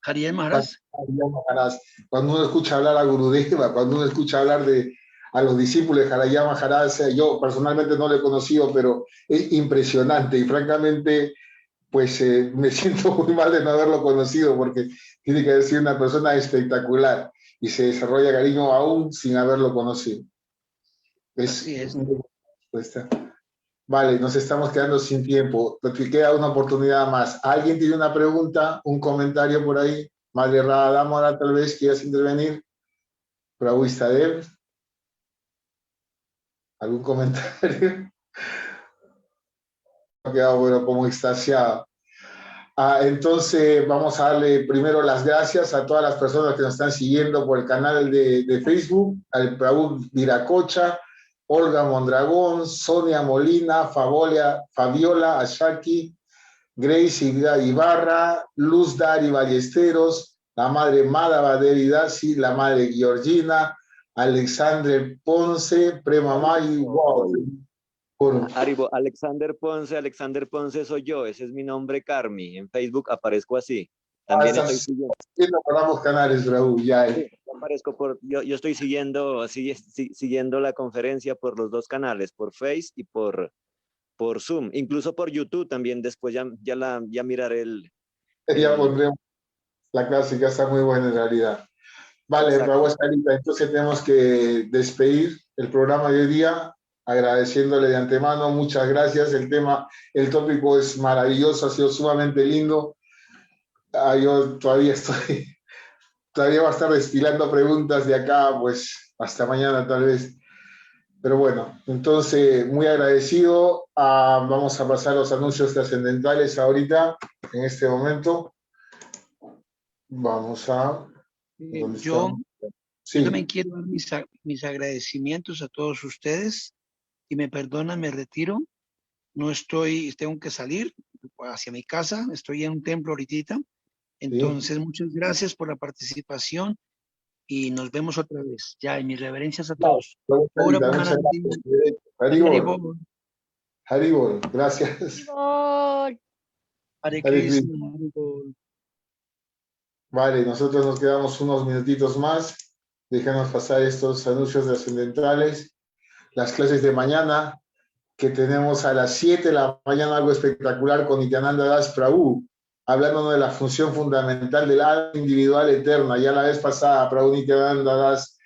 Hariel Maharaj. Cuando uno escucha hablar a Gurudeva, cuando uno escucha hablar a los discípulos de Hariel Maharaj, yo personalmente no lo he conocido, pero es impresionante y francamente pues me siento muy mal de no haberlo conocido porque tiene que haber sido una persona espectacular y se desarrolla cariño aún sin haberlo conocido. Así es. Vale, nos estamos quedando sin tiempo. Queda una oportunidad más. ¿Alguien tiene una pregunta, un comentario por ahí? Madre Radamora, tal vez quieras intervenir. Prabhu Istadev. ¿Algún comentario? Ha quedado bueno, como extasiado. Entonces vamos a darle primero las gracias a todas las personas que nos están siguiendo por el canal de Facebook, al Prabhu Viracocha, Olga Mondragón, Sonia Molina, Fabiola Ashaki, Grace Ibarra, Luz Dari Ballesteros, la madre Madhava Devi Dasi, la madre Georgina, Alexandre Ponce, Prema Mayi, wow. Haribo, Alexander Ponce soy yo, ese es mi nombre, Carmi. En Facebook aparezco así. También estoy siguiendo por ambos canales, Raúl, ya. Sí, yo estoy siguiendo, siguiendo la conferencia por los dos canales, por Face y por Zoom, incluso por YouTube también. Después ya miraré Ya pondremos la clásica, está muy buena en realidad. Vale, Raúl Escalita, entonces tenemos que despedir el programa de hoy día, agradeciéndole de antemano, muchas gracias. El tópico es maravilloso, ha sido sumamente lindo. Yo todavía voy a estar destilando preguntas de acá, pues hasta mañana tal vez. Pero bueno, entonces muy agradecido. Vamos a pasar los anuncios trascendentales ahorita, en este momento. Vamos a... Yo también quiero dar mis agradecimientos a todos ustedes y me perdonan, me retiro. No tengo que salir hacia mi casa, estoy en un templo ahorita. Entonces, muchas gracias por la participación y nos vemos otra vez. Ya, y mis reverencias a todos. Haribol, gracias. Hare Krishna. Vale, nosotros nos quedamos unos minutitos más. Déjanos pasar estos anuncios trascendentales. Las clases de mañana, que tenemos a las 7 de la mañana algo espectacular con Nityananda Das Prabhu, hablándonos de la función fundamental del alma individual eterna. Ya la vez pasada, Prabhu Nityananda Das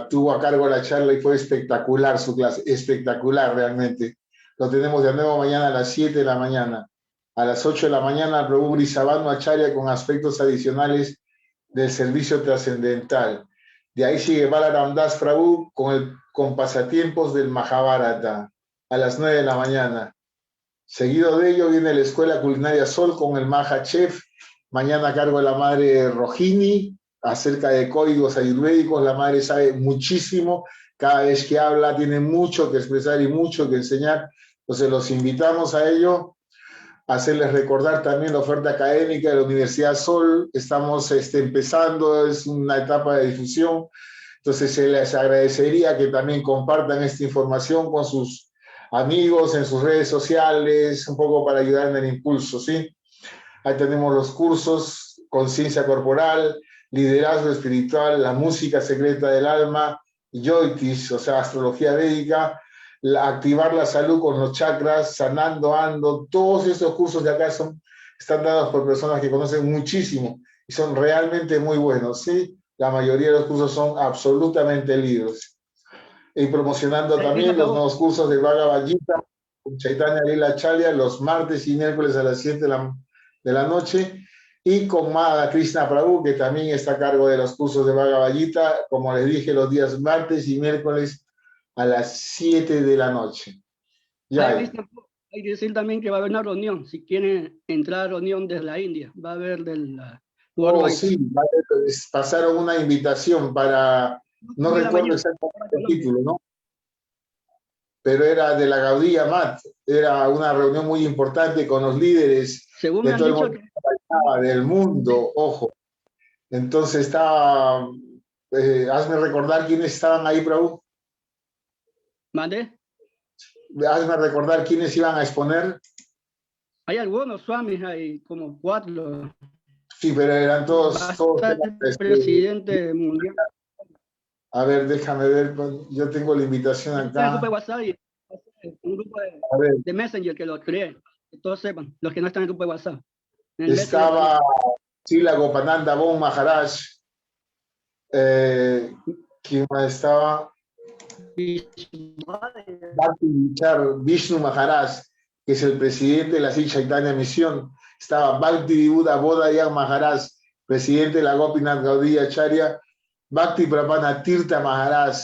tuvo a cargo la charla y fue espectacular su clase, espectacular realmente. Lo tenemos de nuevo mañana a las 7 de la mañana. A las 8 de la mañana, Prabhu Brisabhanu Acharya con aspectos adicionales del servicio trascendental. De ahí sigue Balaram Das Prabhu con pasatiempos del Mahabharata a las 9 de la mañana. Seguido de ello viene la Escuela Culinaria Sol con el Maha Chef, mañana a cargo de la madre Rohini, acerca de códigos ayurvédicos. La madre sabe muchísimo, cada vez que habla tiene mucho que expresar y mucho que enseñar. Entonces los invitamos a ello. Hacerles recordar también la oferta académica de la Universidad Sol. Estamos empezando, es una etapa de difusión. Entonces se les agradecería que también compartan esta información con sus amigos en sus redes sociales, un poco para ayudar en el impulso, ¿sí? Ahí tenemos los cursos, conciencia corporal, liderazgo espiritual, la música secreta del alma, yoitis, o sea, astrología védica, activar la salud con los chakras, sanando ando. Todos estos cursos de acá están dados por personas que conocen muchísimo y son realmente muy buenos, ¿sí? La mayoría de los cursos son absolutamente libres. Y promocionando también los nuevos cursos de Bhagavad Gita con Chaitanya Lila Acharya los martes y miércoles a las 7 de la noche, y con Madhava Krishna Prabhu, que también está a cargo de los cursos de Bhagavad Gita, como les dije, los días martes y miércoles a las 7 de la noche. Hay que decir también que va a haber una reunión, si quieren entrar a la reunión desde la India, va a haber sí, pasaron una invitación para, no recuerdo exactamente el título, ¿no? pero era de la Gaudiya Mat. Era una reunión muy importante con los líderes Según me de han todo el dicho mundo, del mundo, ojo. Entonces estaba, hazme recordar quiénes estaban ahí, Prabhu. ¿Mande? Hazme recordar quiénes iban a exponer. Hay algunos swamis, hay como 4. Sí, pero eran todos. Va a todos estar el presidente mundial. A ver, déjame ver. Yo tengo la invitación Está en el grupo de acá. WhatsApp y un grupo A ver, de Messenger que lo creé. Que todos sepan, los que no están en el grupo de WhatsApp. En el estaba Sila Gopananda Bon Maharaj. ¿Quién más estaba? Bhakti Vichar Vishnu Maharaj, que es el presidente de la Sri Chaitanya Misión. Estaba Bhakti Vibuddha Bodhayag Maharaj, presidente de la Gopinath Gaudiya Acharya. Bhakti Prabhana Tirtha Maharaj,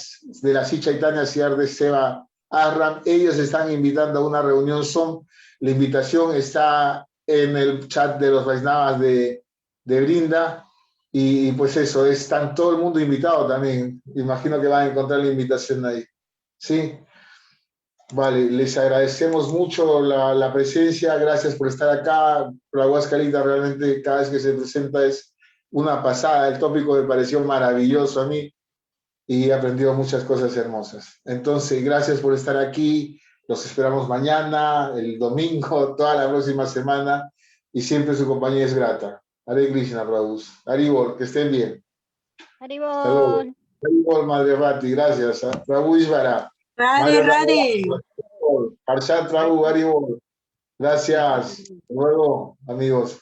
de la Sri Chaitanya Siar de Seva Ashram. Ellos están invitando a una reunión Zoom. La invitación está en el chat de los Vaisnavas de Brinda. Y pues eso, están todo el mundo invitado también. Imagino que van a encontrar la invitación ahí. ¿Sí? Vale, les agradecemos mucho la presencia. Gracias por estar acá. La Huascarita realmente cada vez que se presenta es una pasada. El tópico me pareció maravilloso a mí y he aprendido muchas cosas hermosas. Entonces, gracias por estar aquí. Los esperamos mañana, el domingo, toda la próxima semana y siempre su compañía es grata. Hare Krishna, Prabhu. Haribol, que estén bien. Haribol. Haribol, Madre Rati, gracias. Prabhu Ishvara. Radi. Parshat Prabhu, Haribol. Gracias. Hasta luego, amigos.